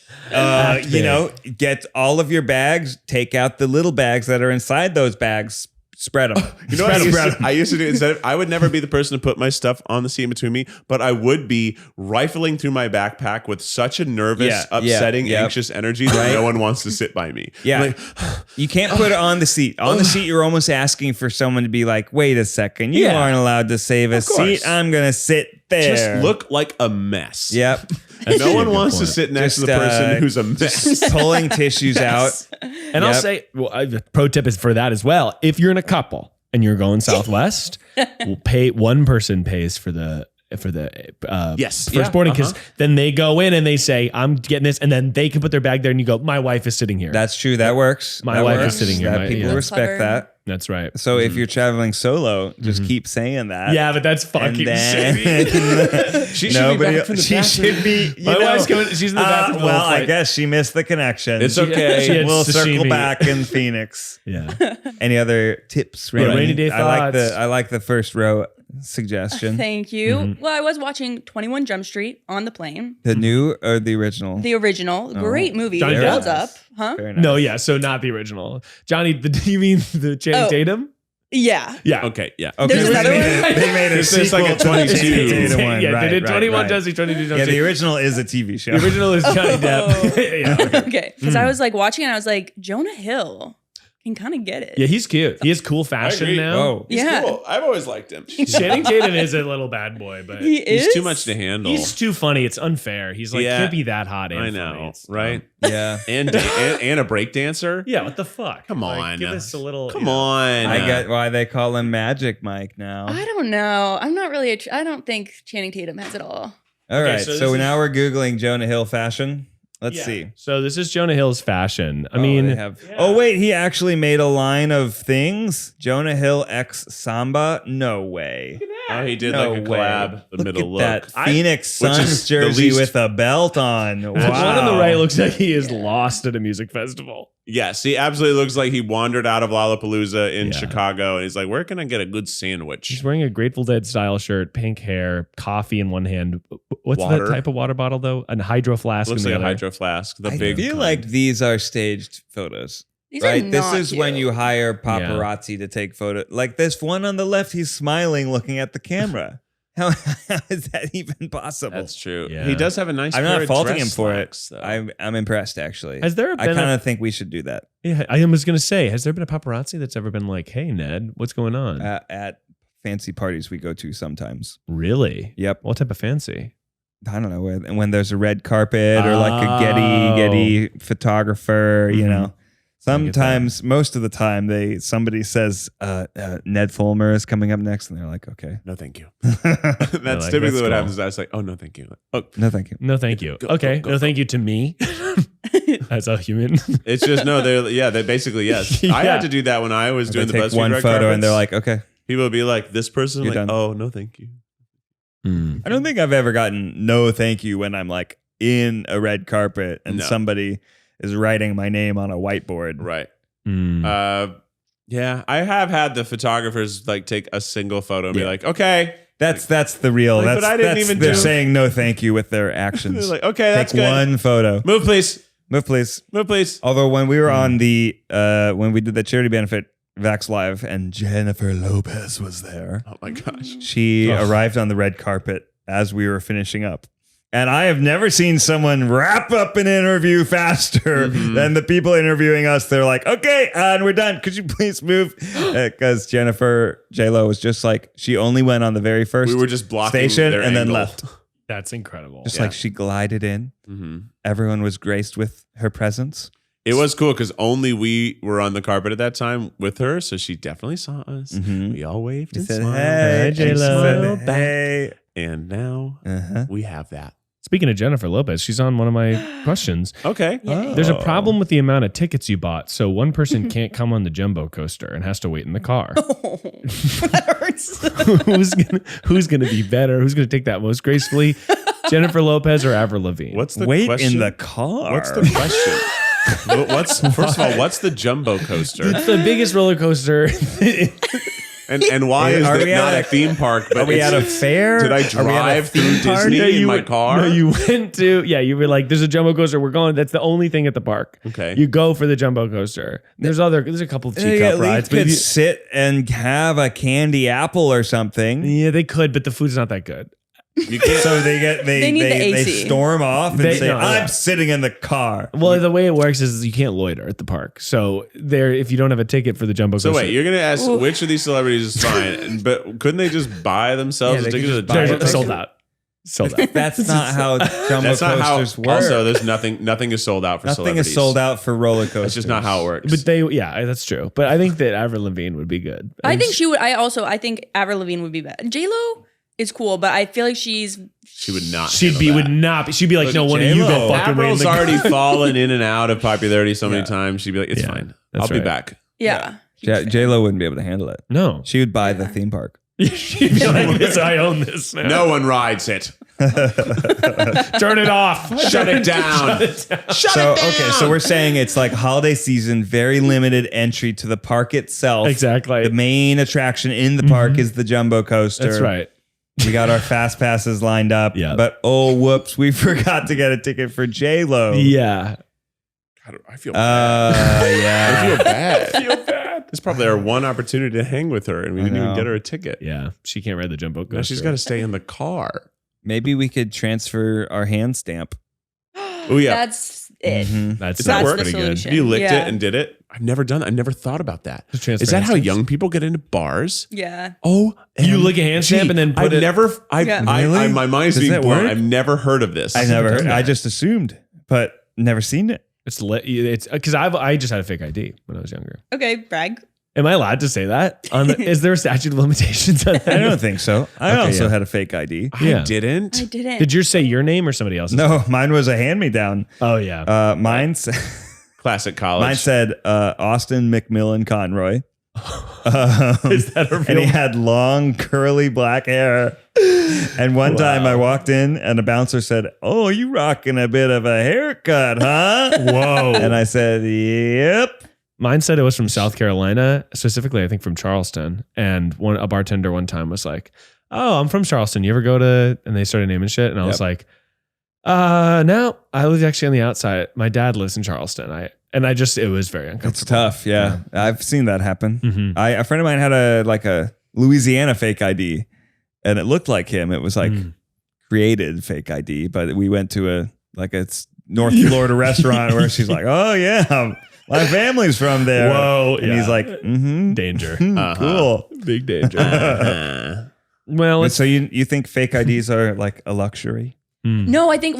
Get all of your bags. Take out the little bags that are inside those bags. Spread them. You know what I used to do instead of, I would never be the person to put my stuff on the seat in between me, but I would be rifling through my backpack with such a nervous, upsetting, anxious energy that no one wants to sit by me. Yeah. Like, you can't put it on the seat. On the seat, you're almost asking for someone to be like, wait a second, you aren't allowed to save a seat. I'm going to sit there. just look like a mess. Yep. No one wants to sit next to the person who's a mess. Just pulling tissues out. And I'll say, the pro tip is for that as well. If you're in a couple and you're going Southwest, one person pays for the first boarding, because then they go in and they say, I'm getting this, and then they can put their bag there and you go, my wife is sitting here. That's true. That works. My wife is sitting here. People respect that. That's right. So if you're traveling solo, just keep saying that. Yeah, but that's fucking shitty. She should be back from the She should be. My wife's coming. She's in the bathroom. Well, I guess she missed the connection. It's okay. We'll circle back in Phoenix. Yeah. Any other tips, Rainie? Rainy day thoughts. I like the first row suggestion. Thank you. Well, I was watching 21 Jump Street on the plane. The new or the original? The original. Great movie. Johnny It holds Depp. up. Huh? Very nice. No, yeah. So not the original. Johnny, do you mean the Channing Tatum? Yeah. Yeah. Okay, yeah. Okay, There's another one? They made a This is sequel like a to 22. the one. Yeah, they did 21 right. Jump Street, 22 Jump Yeah, Street. the original is a TV show. The original is Johnny Depp. Yeah. Okay. Because I was like watching it and I was like, Jonah Hill can kind of get it. Yeah, he's cute. He has cool fashion agree. now. Oh, He's Yeah. cool. I've always liked him. Channing Tatum is a little bad boy, but He is. He's too much to handle. he's too funny. It's unfair. He's like, Yeah. can't be that hot. And I funny. know, It's right? yeah. And a break dancer. Yeah, what the fuck? Come Like, on. give us a little. Come on. I get why they call him Magic Mike now. I don't know. I'm not really. I don't think Channing Tatum has it all. All right, so so, this is- now we're Googling Jonah Hill fashion. Let's see. So this is Jonah Hill's fashion. I Oh, mean, they have- oh wait, he actually made a line of things. Jonah Hill X Samba. No way. Oh, he did No like a way. collab. The Look middle at look. that Phoenix which is Suns the jersey least- with a belt on. Wow. the one on the right looks like he is lost at a music festival. Yes, he absolutely looks like he wandered out of Lollapalooza in Yeah. Chicago, and he's like, "Where can I get a good sandwich?" He's wearing a Grateful Dead style shirt, pink hair, coffee in one hand. What's Water. the type of water bottle though? A hydro flask. Looks in like the a other. hydro flask. The I big. feel kind. like these are staged photos. These right? are This not is when cute. you hire paparazzi to take photos. Like this one on the left, he's smiling, looking at the camera. How is that even possible? That's true. Yeah. He does have a nice. I'm pair not of faulting dress him for it. slacks, though. I'm impressed actually. Has there I been kind of think we should do that Yeah, I was gonna say, has there been a paparazzi that's ever been like, "Hey, Ned, what's going on?" at fancy parties we go to sometimes. Really? Yep. What type of fancy? I don't know when there's a red carpet or like a Getty photographer. You Mhm. know, sometimes most of the time somebody says Ned Fulmer is coming up next, and they're like, okay, No, thank you. Like, That's typically that's what cool. happens. I was like, "Oh no, thank you." Oh, no, thank you. No, thank you. Go, Okay, go, no, go. thank you to me as a human. it's just no. They basically yes. I Yeah. had to do that when I was They doing the take BuzzFeed one red photo and they're carpets. like, okay. People would be like, "This person," You're like, done. "Oh no, thank you." I don't think I've ever gotten no thank you when I'm like in a red carpet and No. somebody is writing my name on a whiteboard. Right. Mm. Yeah, I have had the photographers like take a single photo and be like, "Okay." That's the real. Like, that's but I didn't even they're do- saying no thank you with their They're actions. like, "Okay, that's Take good. one photo. Move, please. Move, please. Move, please." Although when we were on the when we did the charity benefit Vax Live and Jennifer Lopez was there, Oh my gosh. she arrived on the red carpet as we were finishing up. And I have never seen someone wrap up an interview faster than the people interviewing us. They're like, okay, and we're done. Could you please move? Because Jennifer J-Lo was just like, she only went on the very first We were just blocking station their and then angle. left. That's incredible. Just like she glided in. Mm-hmm. Everyone was graced with her presence. It was cool because only we were on the carpet at that time with her, so she definitely saw us. Mhm. We all waved She and said, smiled. hey, J-Lo. she said, Back. hey. And now we have that. Speaking of Jennifer Lopez, she's on one of my questions. Okay. Yay. There's a problem with the amount of tickets you bought, so one person can't come on the jumbo coaster and has to wait in the car. That hurts. who's gonna be better? Who's gonna take that most gracefully? Jennifer Lopez or Avril Lavigne? What's the Wait question? in the car. What's the question? What's first of all, what's the jumbo coaster? It's the biggest roller coaster. And why is Are it we not at a theme park? But Are we it's- at a fair? Did I Are we at a drive through theme park? Disney in my car? No, you went to, you were like, there's a jumbo coaster. We're going. That's the only thing at the park. Okay. You go for the jumbo coaster. There's a couple of They teacup at rides. least But could you, sit and have a candy apple or something. yeah, they could, but the food's not that good. You can't. So they need the they AC. storm off and They- say, no, "I'm yeah. sitting in the car." Well, the way it works is you can't loiter at the park. So if you don't have a ticket for the jumbo So coaster. wait, you're gonna ask which of these celebrities is fine, but couldn't they just buy themselves Yeah, a they ticket to could the just buy jumbo it. coaster? sold out. Sold out. That's not how jumbo That's not how. coasters work. Also, there's nothing is sold out for Nothing celebrities. is sold out for roller coasters. That's just not how it works. But that's true. But I think that Avril Lavigne would be good. I think she would. I think Avril Lavigne would be better. J-Lo is cool, but I feel like she would not. She'd handle that. be like, Look, no, one of you J-Lo. go fucking win Avril's the already fallen in and out of popularity so many times. She'd be like, it's Yeah, fine. that's I'll be right. back. yeah. J-Lo wouldn't be able to handle it. No. She would buy the theme park. She'd be like, this, I own this now. No one rides it. Turn it off. Shut it down. Okay, so we're saying it's like holiday season, very limited entry to the park itself. Exactly. The main attraction in the park is the jumbo coaster. That's right. We got our fast passes lined up. Yeah. But oh, whoops, we forgot to get a ticket for J-Lo. Yeah. God, I feel bad. Yeah. I feel bad. It's probably our one opportunity to hang with her, and we didn't even know. get her a ticket. Yeah. She can't ride the jumbo coaster. Now she's got to stay in the car. Maybe we could transfer our hand stamp. Oh yeah, That's it. Mhm. That's Does that work? the pretty good. solution. you licked Yeah. it and did it. I've never done that. I've never thought about that. Just transfer Is that how hand young people get into bars? Yeah. Oh, You lick a hand stamp and then put I've it- never. Yeah. Really? My mind's Does being that blown. work? I've never heard of this. I never heard. done I that. just assumed, but never seen it. It's because I just had a fake ID when I was younger. Okay, brag. Am I allowed to say that? Is there a statute of limitations on that? I don't think so. I Okay, also yeah. had a fake ID. Yeah. I didn't. I didn't. Did yours say your name or somebody else's? No, mine was a hand-me-down. Oh yeah. Mine Classic college. Mine said Austin McMillan Conroy. Is that a And real? he had long, curly black hair. And one time I walked in and a bouncer said, "Oh, you rocking a bit of a haircut, huh?" Whoa. And I said, "Yep." Mine said it was from South Carolina, specifically I think from Charleston. And a bartender one time was like, "Oh, I'm from Charleston. You ever go to?" And they started naming shit, and I was like, "No, I live actually on the outside. My dad lives in Charleston." It was very uncomfortable. It's tough. Yeah. I've seen that happen. Mhm. A friend of mine had a Louisiana fake ID and it looked like him. It was like created fake ID, but we went to a North Florida restaurant where she's like, "Oh yeah, my family's from there." Whoa, And yeah. he's like, "Mm-hmm. Danger. Cool." Big danger. Uh-huh. Well, And so you think fake IDs are like a luxury? No, I think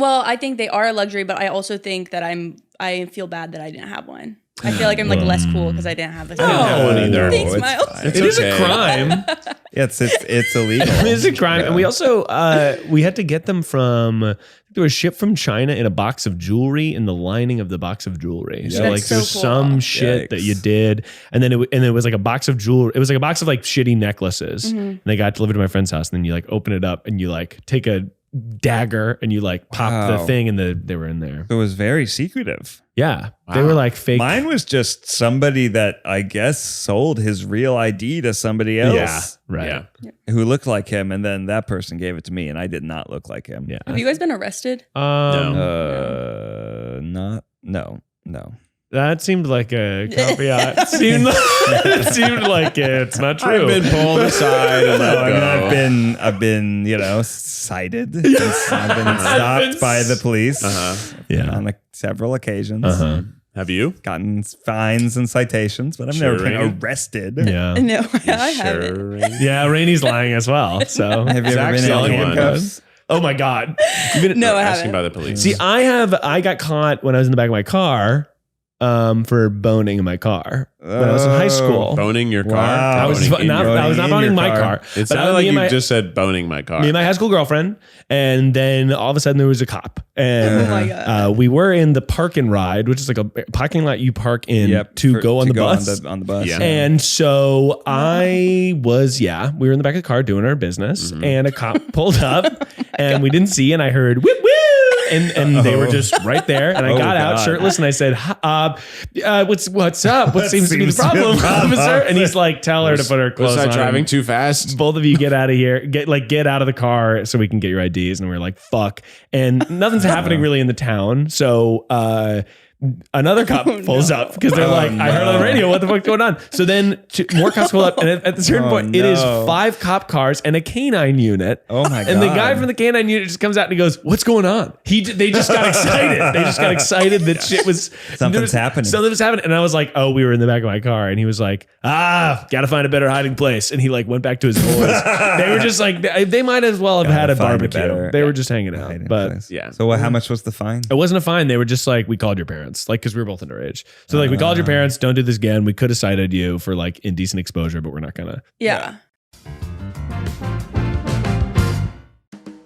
they are a luxury, but I also think that I feel bad that I didn't have one. I feel like I'm like less cool because I didn't have a. I didn't have one either. Thanks, it's Miles. fine. it is a okay. crime. Yeah, it's illegal. It is a crime. Yeah. And we also, we had to get them they were shipped from China in a box of jewelry in the lining of the box of jewelry. So That's like so there's cool. some shit that you did. And then it was like a box of jewelry. It was like a box of like shitty necklaces. And they got delivered to my friend's house. And then you like open it up and you like take a dagger and you like pop the Wow. thing and they were in there. It was very secretive. Yeah. They Wow. were like fake. Mine was just somebody that I guess sold his real ID to somebody else. Yeah. Right. Yeah. Who looked like him, and then that person gave it to me, and I did not look like him. Yeah. Have you guys been arrested? No. That seemed like a caveat. It seemed like it's not true. I've been pulled aside and let I mean, go. I've been, cited. I've been stopped by the police Yeah. on several occasions. Have you? Gotten fines and citations, but I've never been Sure. arrested. Yeah. No, I haven't. Sure. Yeah, Rainie's lying as well. So Have you ever Zach's been the in only one. handcuffs? oh my God. No, I Asking haven't. by the police. See, I got caught when I was in the back of my car for boning in my car when I was in high school. Boning your car? Wow. I was Boning in not, your- I was not in boning your my car. car. It but sounded me like and you my- just said boning my car. me and my high school girlfriend, and then all of a sudden there was a cop, and Oh my God. we were in the park and ride, which is like a parking lot you park in to go on the bus. On the bus. Yeah. And so we were in the back of the car doing our business, and a cop pulled up, and we didn't see, and I heard whip whip. And they were just right there. And I got out shirtless and I said, what's up? What seems to be the problem, officer? And he's like, tell her to put her clothes Was on. I driving too fast? Both of you get out of here. Get out of the car so we can get your IDs. And we're like, fuck. And nothing's happening really in the town. So another cop pulls up because they're like, I heard on the radio, what the fuck's going on? So then more cops pull up, and at a certain point, it is 5 cop cars and a canine unit. Oh my god! And the guy from the canine unit just comes out and he goes, "What's going on?" They just got excited. They just got excited that shit was Something's happening. Something was happening, and I was like, "Oh, we were in the back of my car," and he was like, "Got to find a better hiding place," and he like went back to his boys. They were just like, they might as well have had a barbecue. They were just hanging out, but Yeah. So how much was the fine? it wasn't a fine. They were just like, we called your parents, like, because we were both underage. So like, we called your parents. Don't do this again. We could have cited you for like indecent exposure, but we're not gonna. Yeah.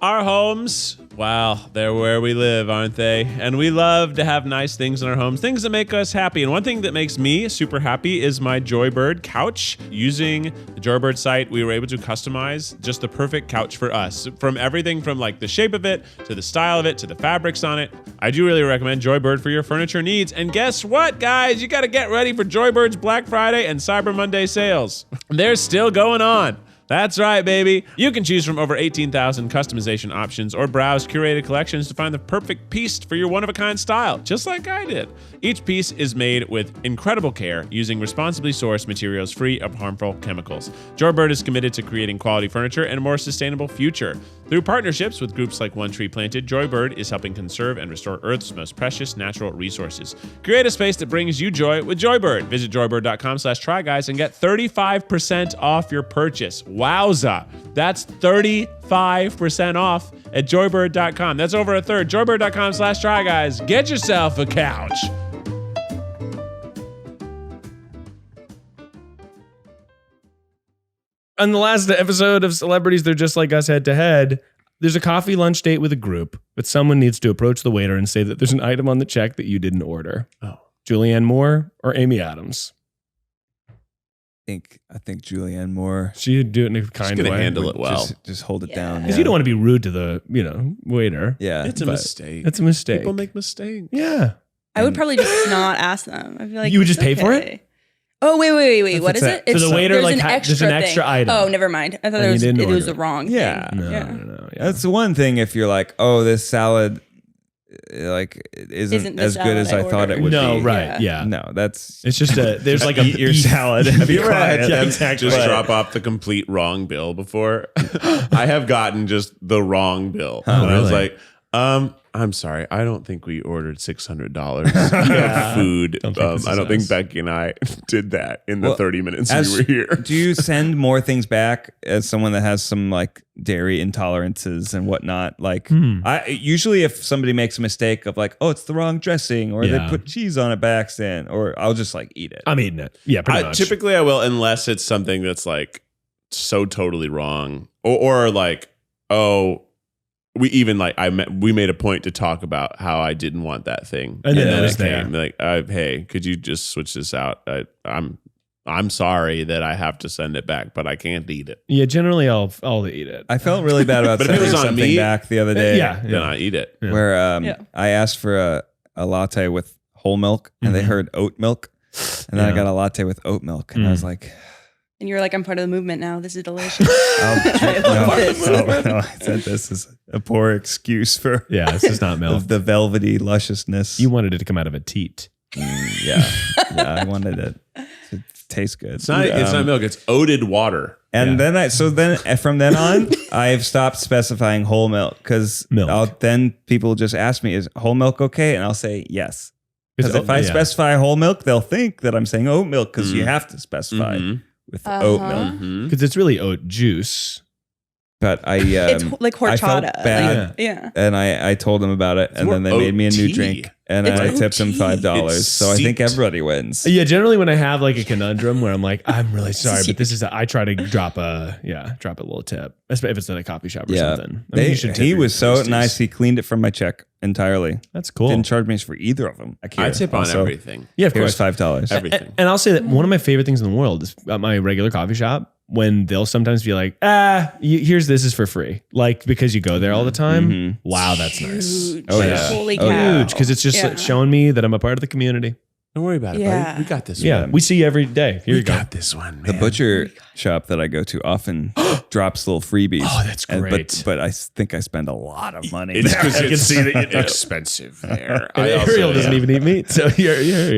Our homes, wow, they're where we live, aren't they? And we love to have nice things in our homes, things that make us happy. And one thing that makes me super happy is my Joybird couch. Using the Joybird site, we were able to customize just the perfect couch for us. From everything from like the shape of it, to the style of it, to the fabrics on it. I do really recommend Joybird for your furniture needs. And guess what, guys? You gotta get ready for Joybird's Black Friday and Cyber Monday sales. They're still going on. That's right, baby. You can choose from over 18,000 customization options or browse curated collections to find the perfect piece for your one-of-a-kind style, just like I did. Each piece is made with incredible care using responsibly sourced materials free of harmful chemicals. Joybird is committed to creating quality furniture and a more sustainable future. Through partnerships with groups like One Tree Planted, Joybird is helping conserve and restore Earth's most precious natural resources. Create a space that brings you joy with Joybird. Visit joybird.com/tryguys and get 35% off your purchase. Wowza. That's 35% off at joybird.com. That's over a third. Joybird.com/tryguys. Get yourself a couch. On the last episode of Celebrities They're Just Like Us Head to Head, there's a coffee lunch date with a group, but someone needs to approach the waiter and say that there's an item on the check that you didn't order. Oh. Julianne Moore or Amy Adams? I think Julianne Moore. She'd do it in a kind She's way. gonna handle it well. Just hold it down. Because you don't want to be rude to the, waiter. Yeah. It's a But mistake. It's a mistake. People make mistakes. Yeah. I would probably just not ask them. I'd be like, You would just "It's pay for okay." it? Oh, wait. What is it's it? So the waiter, there's like, an there's an extra thing. item. Oh, never mind. I thought And you it didn't was the order. wrong Yeah. thing. No. Yeah. That's the one thing if you're like, oh, this salad like isn't the as good as salad I thought it ordered. would No, be. right. Yeah. No, that's It's just there's like a eat your beef- salad and be Have you ever had quiet. them exactly. just Right. drop off the complete wrong bill before? I have gotten just the wrong bill. And I was really? like, I'm sorry. I don't think we ordered $600 of food. Don't think this I is don't think us. Becky and I did that in the Well, 30 minutes as- we were here. Do you send more things back as someone that has some like dairy intolerances and whatnot? Like, I usually if somebody makes a mistake of like, oh, it's the wrong dressing, or Yeah. they put cheese on it by accident, or I'll just like eat it. I'm eating it. Yeah, pretty much. Typically, I will, unless it's something that's like so totally wrong, or like, oh, we made a point to talk about how I didn't want that thing, And then then it was it came like, hey, could you just switch this out? I'm sorry that I have to send it back, but I can't eat it. Yeah, generally I'll eat it. I felt really bad about But if it sending was on something me, back the other day. Yeah. Then I eat it. Yeah. Where Yeah. I asked for a latte with whole milk, and they heard oat milk, and then I Yeah. got a latte with oat milk, and I was like, And you're like, I'm part of the movement now. This is delicious. oh, love this. no, I said this is a poor excuse for Yeah, this is not milk. the velvety lusciousness. You wanted it to come out of a teat. Yeah, I wanted it to taste good. It's not milk. It's oated water. And then from then on, I've stopped specifying whole milk because Milk. then people just ask me, is whole milk okay? And I'll say yes. Because if I yeah. specify whole milk, they'll think that I'm saying oat milk because you have to specify with oat milk. Because it's really oat juice. But I It's like I felt horchata. bad. Like, yeah. And I told them about it, and more then they made me a new oat tea. drink, and It's I oat tipped them tea. $5. It's So I think steeped. everybody wins. Yeah, generally when I have like a conundrum where I'm like, I'm really sorry, but this is I try to drop a little tip, especially if it's at a coffee shop or something. I mean, you should tip He your was so toasties. nice. He cleaned it from my check entirely. That's cool. Didn't charge me for either of them. I tip on everything. Yeah, of Here's course. $5. Everything. And I'll say that one of my favorite things in the world is at my regular coffee shop when they'll sometimes be like, here's this is for free. Like, because you go there all the time. Wow, that's nice. Huge. Oh, yeah. Holy Oh, cow. yeah. Huge, because it's just showing me that I'm a part of the community. Don't worry about it, Yeah. buddy. We got this Yeah, one. we see you every day. Here We you go. got this one, The man. butcher shop that I go to often drops little freebies. Oh, that's great. But I think I spend a lot of money. It's there. because I can it's see that you do. expensive there. And Ariel doesn't even eat meat, so you're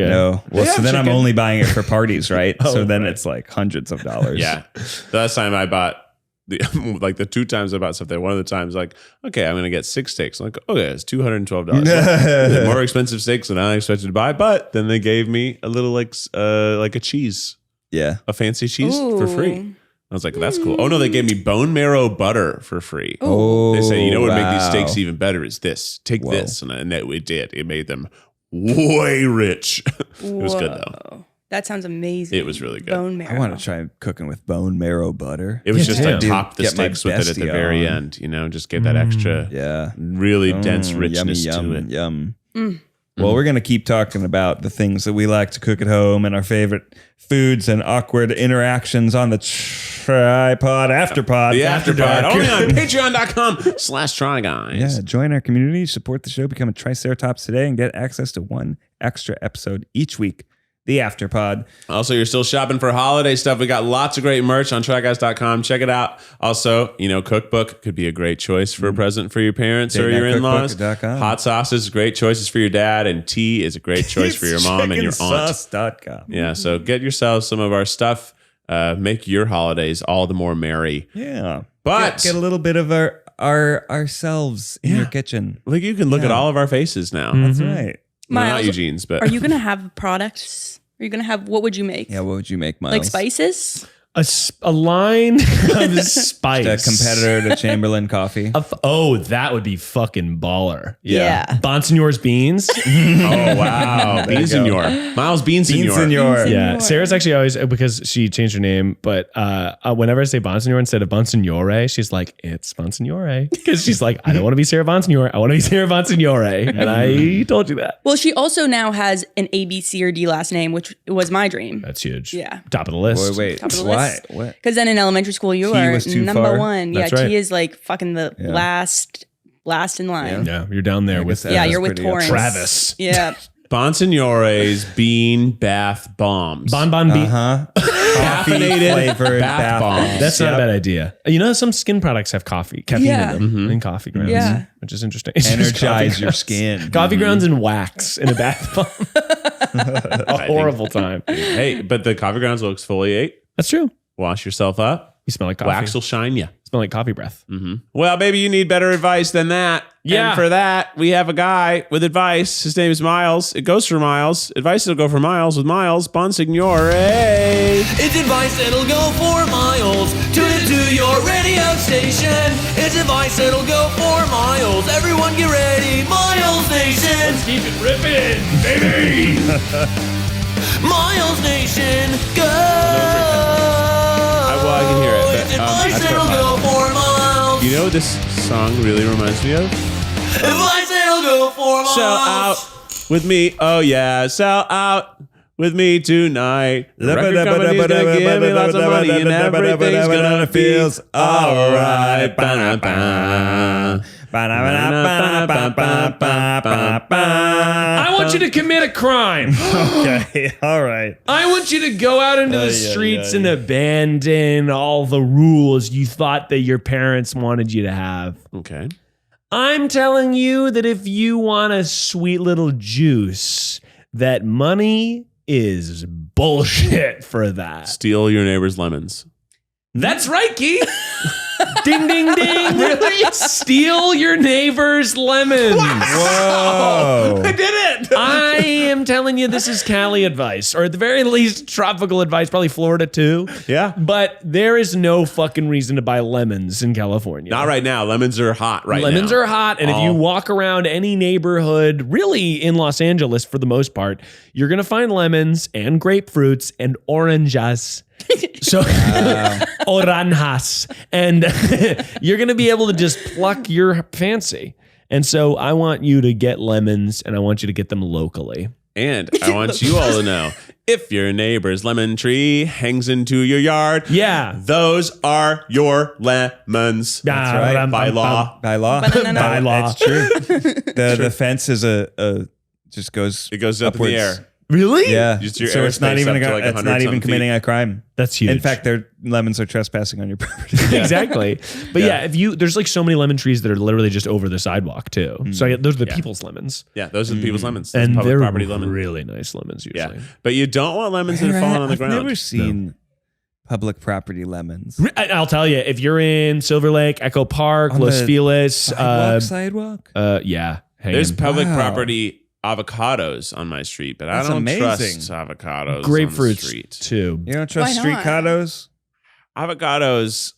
No. Well, They so have then I'm chicken. only buying it for parties, right? Oh, so then right. it's like hundreds of dollars. Yeah. The last time I bought the 2 times I bought stuff there, one of the times like, okay, I'm gonna get 6 steaks. I'm like, okay, it's $212. They're more expensive steaks than I expected to buy, but then they gave me a little like a cheese, Yeah. a fancy cheese for free. Ooh. I was like, that's cool. Oh no, they gave me bone marrow butter for free. Oh, They say, you know what would make these wow. steaks even better is this. Take Whoa. this, and it did. It made them way rich. It was good though. Whoa. That sounds amazing. It was really good. Bone marrow. I want to try cooking with bone marrow butter. It was Yeah, just damn. to top the Get my steaks with it at the bestie very on. end, just get that extra, Yeah. really dense richness yum, to it. Yum. Mm. Well, we're going to keep talking about the things that we like to cook at home and our favorite foods and awkward interactions on the TryPod Afterpod. The After Afterpod, Dark. only on patreon.com/tryguys. Yeah, join our community, support the show, become a Triceratops today, and get access to one extra episode each week. The Afterpod. Also, you're still shopping for holiday stuff. We got lots of great merch on tryguys.com. Check it out. Also, cookbook could be a great choice for a present for your parents or your in-laws. DateNightCookbook.com. Hot sauces, great choices for your dad, and tea is a great choice for your mom and your aunt. Chickensauce.com. Yeah, so get yourself some of our stuff. Make your holidays all the more merry. Yeah. But get a little bit of ourselves in your kitchen. like you can look at all of our faces now. That's right. Well, not Miles, Eugene's, but Are you going to have products? Are you going to have, what would you make? Yeah, what would you make, Miles? Like spices? A line of spice. A competitor to Chamberlain Coffee. Oh, that would be fucking baller. Yeah. Bonsignore's beans. oh wow, Bonsignore, Miles Bonsignore. Bonsignore. Yeah, Sarah's actually always, because she changed her name, but whenever I say Bonsignore instead of Bonsignore, she's like, it's Bonsignore. Because she's like, I don't want to be Sarah Bonsignore. I want to be Sarah Bonsignore. And I told you that. Well, she also now has an A, B, C, or D last name, which was my dream. That's huge. Yeah. Top of the list. Wait. Top of the Why? list. What? Because then in elementary school, you T are was too number far? one. That's yeah, right. T is like fucking the last in line. Yeah, you're down there with Yeah, you're with Torrance. Travis. Yeah. Bonsignore's bean bath bombs. Bon bean. Huh? Caffeinated flavored bath bombs. That's not a bad idea. Some skin products have caffeine Yeah. in them, and coffee grounds, Yeah. which is interesting. It's just coffee Energize your grounds. skin. Coffee grounds and wax in a bath bomb. A horrible time. Hey, but the coffee grounds will exfoliate. That's true. Wash yourself up. You smell like coffee. Wax will shine you. Smell like coffee breath. Well, maybe you need better advice than that. Yeah. And for that, we have a guy with advice. His name is Miles. It goes for Miles. Advice will go for Miles with Miles Bonsignore. It's advice that'll go for miles. Tune it to your radio station. It's advice that'll go for miles. Everyone get ready, Miles Nation. Keep it ripping, baby. Miles Nation, go. Well, I can hear it, but, It's advice that's that'll what- go for miles. You know what this song really reminds me of? Advice that'll go for miles. Sell out with me. Oh, yeah. Sell out with me tonight. The record company's gonna give me lots of money and everything's gonna feel alright. Ba-da-ba. I want you to commit a crime. Okay, all right. I want you to go out into the streets and abandon all the rules you thought that your parents wanted you to have. Okay. I'm telling you that if you want a sweet little juice, that money is bullshit for that. Steal your neighbor's lemons. That's right, Keith. Ding, ding, ding. Really? Steal your neighbor's lemons. Whoa. I did it. I am telling you, this is Cali advice, or at the very least, tropical advice, probably Florida too. Yeah. But there is no fucking reason to buy lemons in California. Not right now. Lemons are hot right now. Lemons are hot, and if you walk around any neighborhood, really in Los Angeles for the most part, you're going to find lemons and grapefruits and oranges. So oranjas, and you're going to be able to just pluck your fancy. And so I want you to get lemons, and I want you to get them locally. And I want you all to know, If your neighbor's lemon tree hangs into your yard, Yeah. those are your lemons. That's right. By law. By law. Ba-na-na-na. By law. That's true. The fence is just goes. It goes up in the upwards. air. Really? Yeah. Just your So it's not airspace even up to like it's 100 not even something committing feet. a crime. That's huge. In fact, their lemons are trespassing on your property. Exactly. But yeah, there's like so many lemon trees that are literally just over the sidewalk too. So those are the people's lemons. Yeah, those are the people's lemons. Those And public they're property lemons. really nice lemons usually. Yeah, but you don't want lemons that are falling on the ground. I've never seen public property lemons. I'll tell you, if you're in Silver Lake, Echo Park, On Los the Feliz, Sidewalk. yeah, There's hanging. public Wow. property avocados on my street, but That's I don't amazing. trust avocados on the grapefruits street. too. You don't trust Why street not? condos? Avocados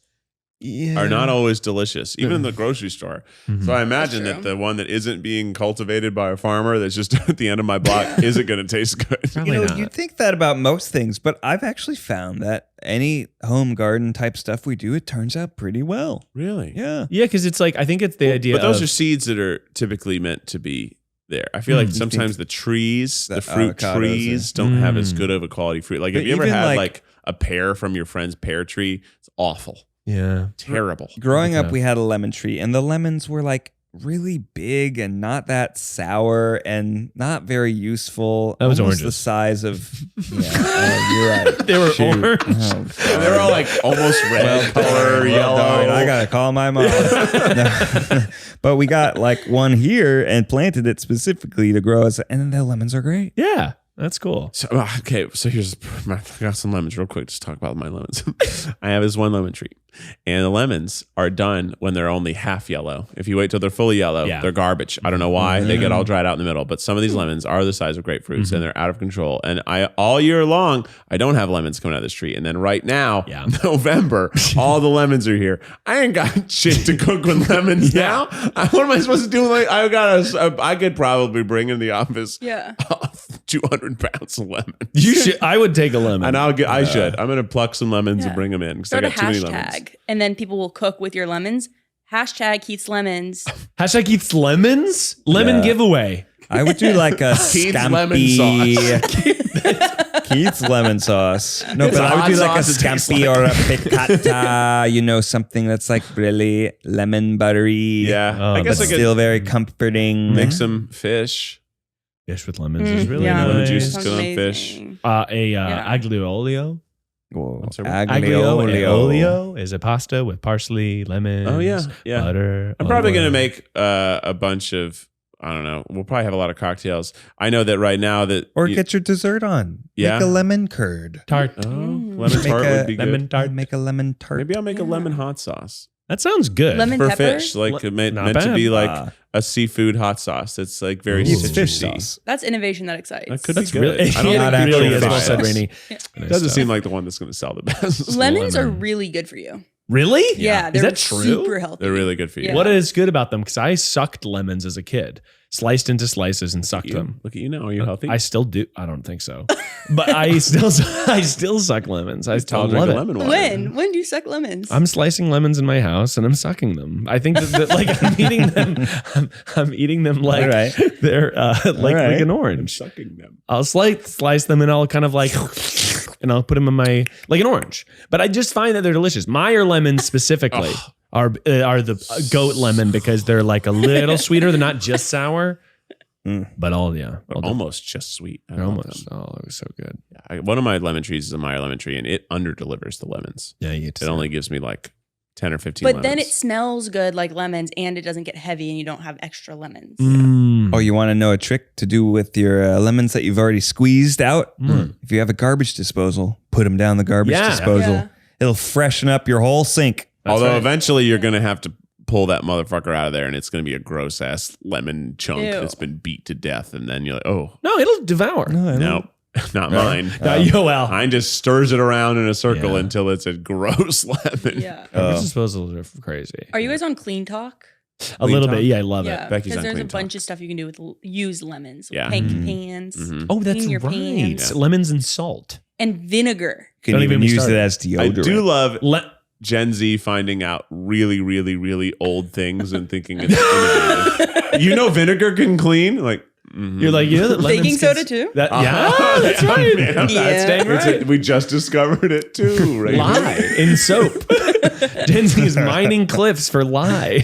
Yeah. are not always delicious, even in the grocery store. So I imagine That's that true. the one that isn't being cultivated by a farmer that's just at the end of my block isn't going to taste good. Probably You know, not. you think that about most things, but I've actually found that any home garden type stuff we do, it turns out pretty well. Really? Yeah. Yeah, because it's like I think it's the idea. But those of, are seeds that are typically meant to be there. I feel like sometimes the trees, the fruit avocados trees, don't have as good of a quality fruit. Like, have But you ever even, had like- like a pear from your friend's pear tree? It's awful. yeah. Terrible. Growing up, Yeah. we had a lemon tree, and the lemons were like really big and not that sour and not very useful. That was Almost oranges. the size of. Yeah, you're right. They were Shoot. orange. Oh, And they're all like almost red color, yellow. darn, I gotta call my mom. No. But we got like one here and planted it specifically to grow as, and the lemons are great. Yeah, that's cool. So, okay, so I got some lemons real quick. Just talk about my lemons. I have this one lemon tree, and the lemons are done when they're only half yellow. If you wait till they're fully yellow, Yeah. they're garbage. I don't know why. They get all dried out in the middle. But some of these lemons are the size of grapefruits, and they're out of control. And all year long, I don't have lemons coming out of this tree. And then right now, Yeah. November, all the lemons are here. I ain't got shit to cook with lemons now. What am I supposed to do? Like, I could probably bring in the office Yeah. 200 pounds of lemons. You should. I would take a lemon. And I should. I'm gonna pluck some lemons and bring them in because I Start a got too many lemons. hashtag, and then people will cook with your lemons. Hashtag Keith's Lemons. Hashtag eats lemons. Lemon Yeah. giveaway. I would do like a Keith's lemon scampi. Keith's lemon sauce. No, It's but a I would hot do like a sauce. It tastes scampi or a piccata. You know, something that's like really lemon buttery. Yeah, Oh, I guess but I could still very comforting. make some fish. Fish with lemons is really yeah. nice. Lemon juice is Sounds good on fish. amazing. Aglio olio. Whoa. What's that? Aglio olio. Is a pasta with parsley, lemons, Oh yeah, yeah. butter. I'm probably olive gonna oil. make a bunch of. I don't know. We'll probably have a lot of cocktails. I know that right now that Or get your dessert on. Yeah. Make a lemon curd. tart. lemon Make tart a would be good. Lemon tart. Make a lemon tart. Maybe I'll make a Yeah. lemon hot sauce That sounds good. Lemon for pepper. fish, like Le- meant not to be bad. like a seafood hot sauce. It's like very Ooh. It's fish citrusy. sauce. That's innovation that excites. That could That's be good. really. I don't Not think actually really is fish well said, sauce. Rainie. It doesn't seem like the one that's going to sell the best. Lemons are Lemon. really good for you. Really? Yeah, Is they're that true? super healthy. They're really good for you. Yeah. What is good about them? Because I sucked lemons as a kid, sliced into slices and sucked You, them. look at you now. Are you healthy? I still do. I don't think so, but I still suck lemons. I still I'll drink love a it. lemon water. When do you suck lemons? I'm slicing lemons in my house and I'm sucking them. I think that like I'm eating them. I'm eating them like All right. they're like right. an I'm orange. sucking them. I'll slice them and I'll kind of like and I'll put them in my like an orange. But I just find that they're delicious. Meyer lemons specifically are the goat lemon because they're like a little sweeter. They're not just sour. But all Almost just sweet. I they're love almost. them. Oh, it was so good. One of my lemon trees is a Meyer lemon tree, and it under delivers the lemons. Yeah, you get It to only gives me like 10 or 15 but lemons. then it smells good like lemons, and it doesn't get heavy, and you don't have extra lemons. Oh, you want to know a trick to do with your lemons that you've already squeezed out? If you have a garbage disposal, put them down the garbage Yeah. disposal. Yeah. It'll freshen up your whole sink. Although right. eventually you're going to have to pull that motherfucker out of there, and it's going to be a gross ass lemon chunk Ew. that's been beat to death. And then you're like, oh, No, it'll devour. no, not mine. Well, Mine just stirs it around in a circle Yeah. until it's a gross lemon. Yeah. garbage disposals are crazy. Are you guys on Clean Talk? A little Talk? bit. Yeah, I love Yeah, it. Becky's because on there's a Clean bunch Talk. of stuff you can do with used lemons. Yeah. Like paint pans. Mhm. Oh, that's Clean your right. pans. Yeah. Lemons and salt. And vinegar. You can Don't even even use start. it as I deodorant. do love Le- Gen Z finding out really, really, really old things and thinking it's innovative. You know, vinegar can clean. Like, You're like, that lemons Baking can- soda too? That, yeah, that's right. man. That's Yeah. dang right. We just discovered it too, right? Lye in soap. Gen Z is mining cliffs for lye.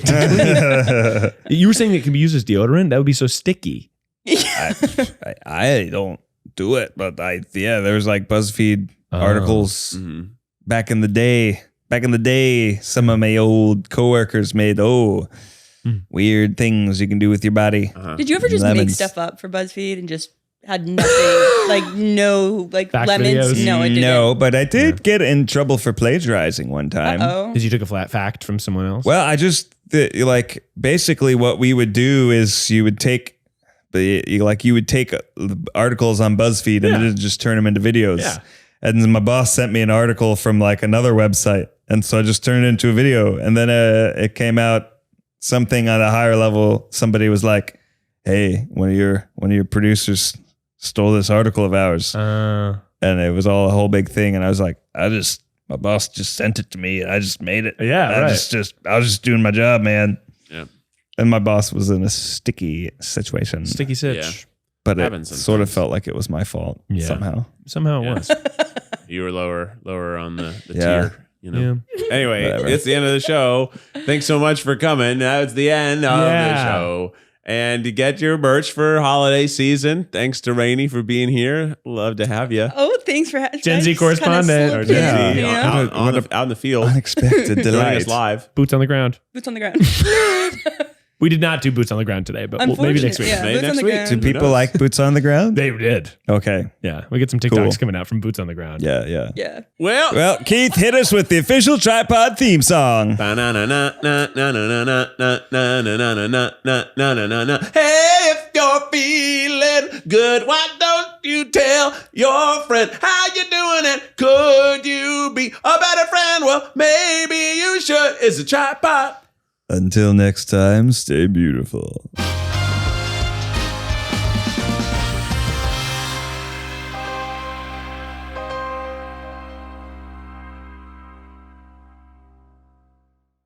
You were saying it can be used as deodorant? That would be so sticky. I don't do it, but there's like BuzzFeed articles back in the day. Back in the day, some of my old coworkers made weird things you can do with your body. Did you ever just make Lemons. stuff up for BuzzFeed and just had nothing, like no, like Fact lemons? videos? No, I didn't. No, but I did get in trouble for plagiarizing one time. Oh, Because you took a flat fact from someone else? Well, I just like basically what we would do is you would take articles on BuzzFeed and then just turn them into videos. Yeah. And then my boss sent me an article from like another website, and so I just turned it into a video. And then it came out something on a higher level. Somebody was like, "Hey, one of your producers stole this article of ours," and it was all a whole big thing. And I was like, my boss just sent it to me. I just made it. Yeah, I right. I was just doing my job, man. Yeah. And my boss was in a sticky situation. Sticky sitch. Yeah. But it Happens sort of sometimes. felt like it was my fault Yeah. somehow. Somehow it was. You were lower on the Yeah. tier. Anyway, Whatever. it's the end of the show. Thanks so much for coming. That's the end of the Yeah. show. And to get your merch for holiday season, thanks to Rainie for being here. Love to have you. oh, thanks for having Gen Z correspondent. Or Or Gen Yeah. Z, You know? out in the field. Unexpected Joining delight. us live. Boots on the ground. Boots on the ground. We did not do boots on the ground today, but maybe next week. Yeah, Maybe boots next on the week. ground. Do Who people knows? like boots on the ground? They did. Okay. Yeah. We get some TikToks Cool. coming out from boots on the ground. Yeah. Yeah. Well, Well, Keith, hit us with the official TryPod theme song. Hey, if you're feeling good, why don't you tell your friend how you doing it? Could you be a better friend? Well, maybe you should. It's a tripod. Until next time, stay beautiful.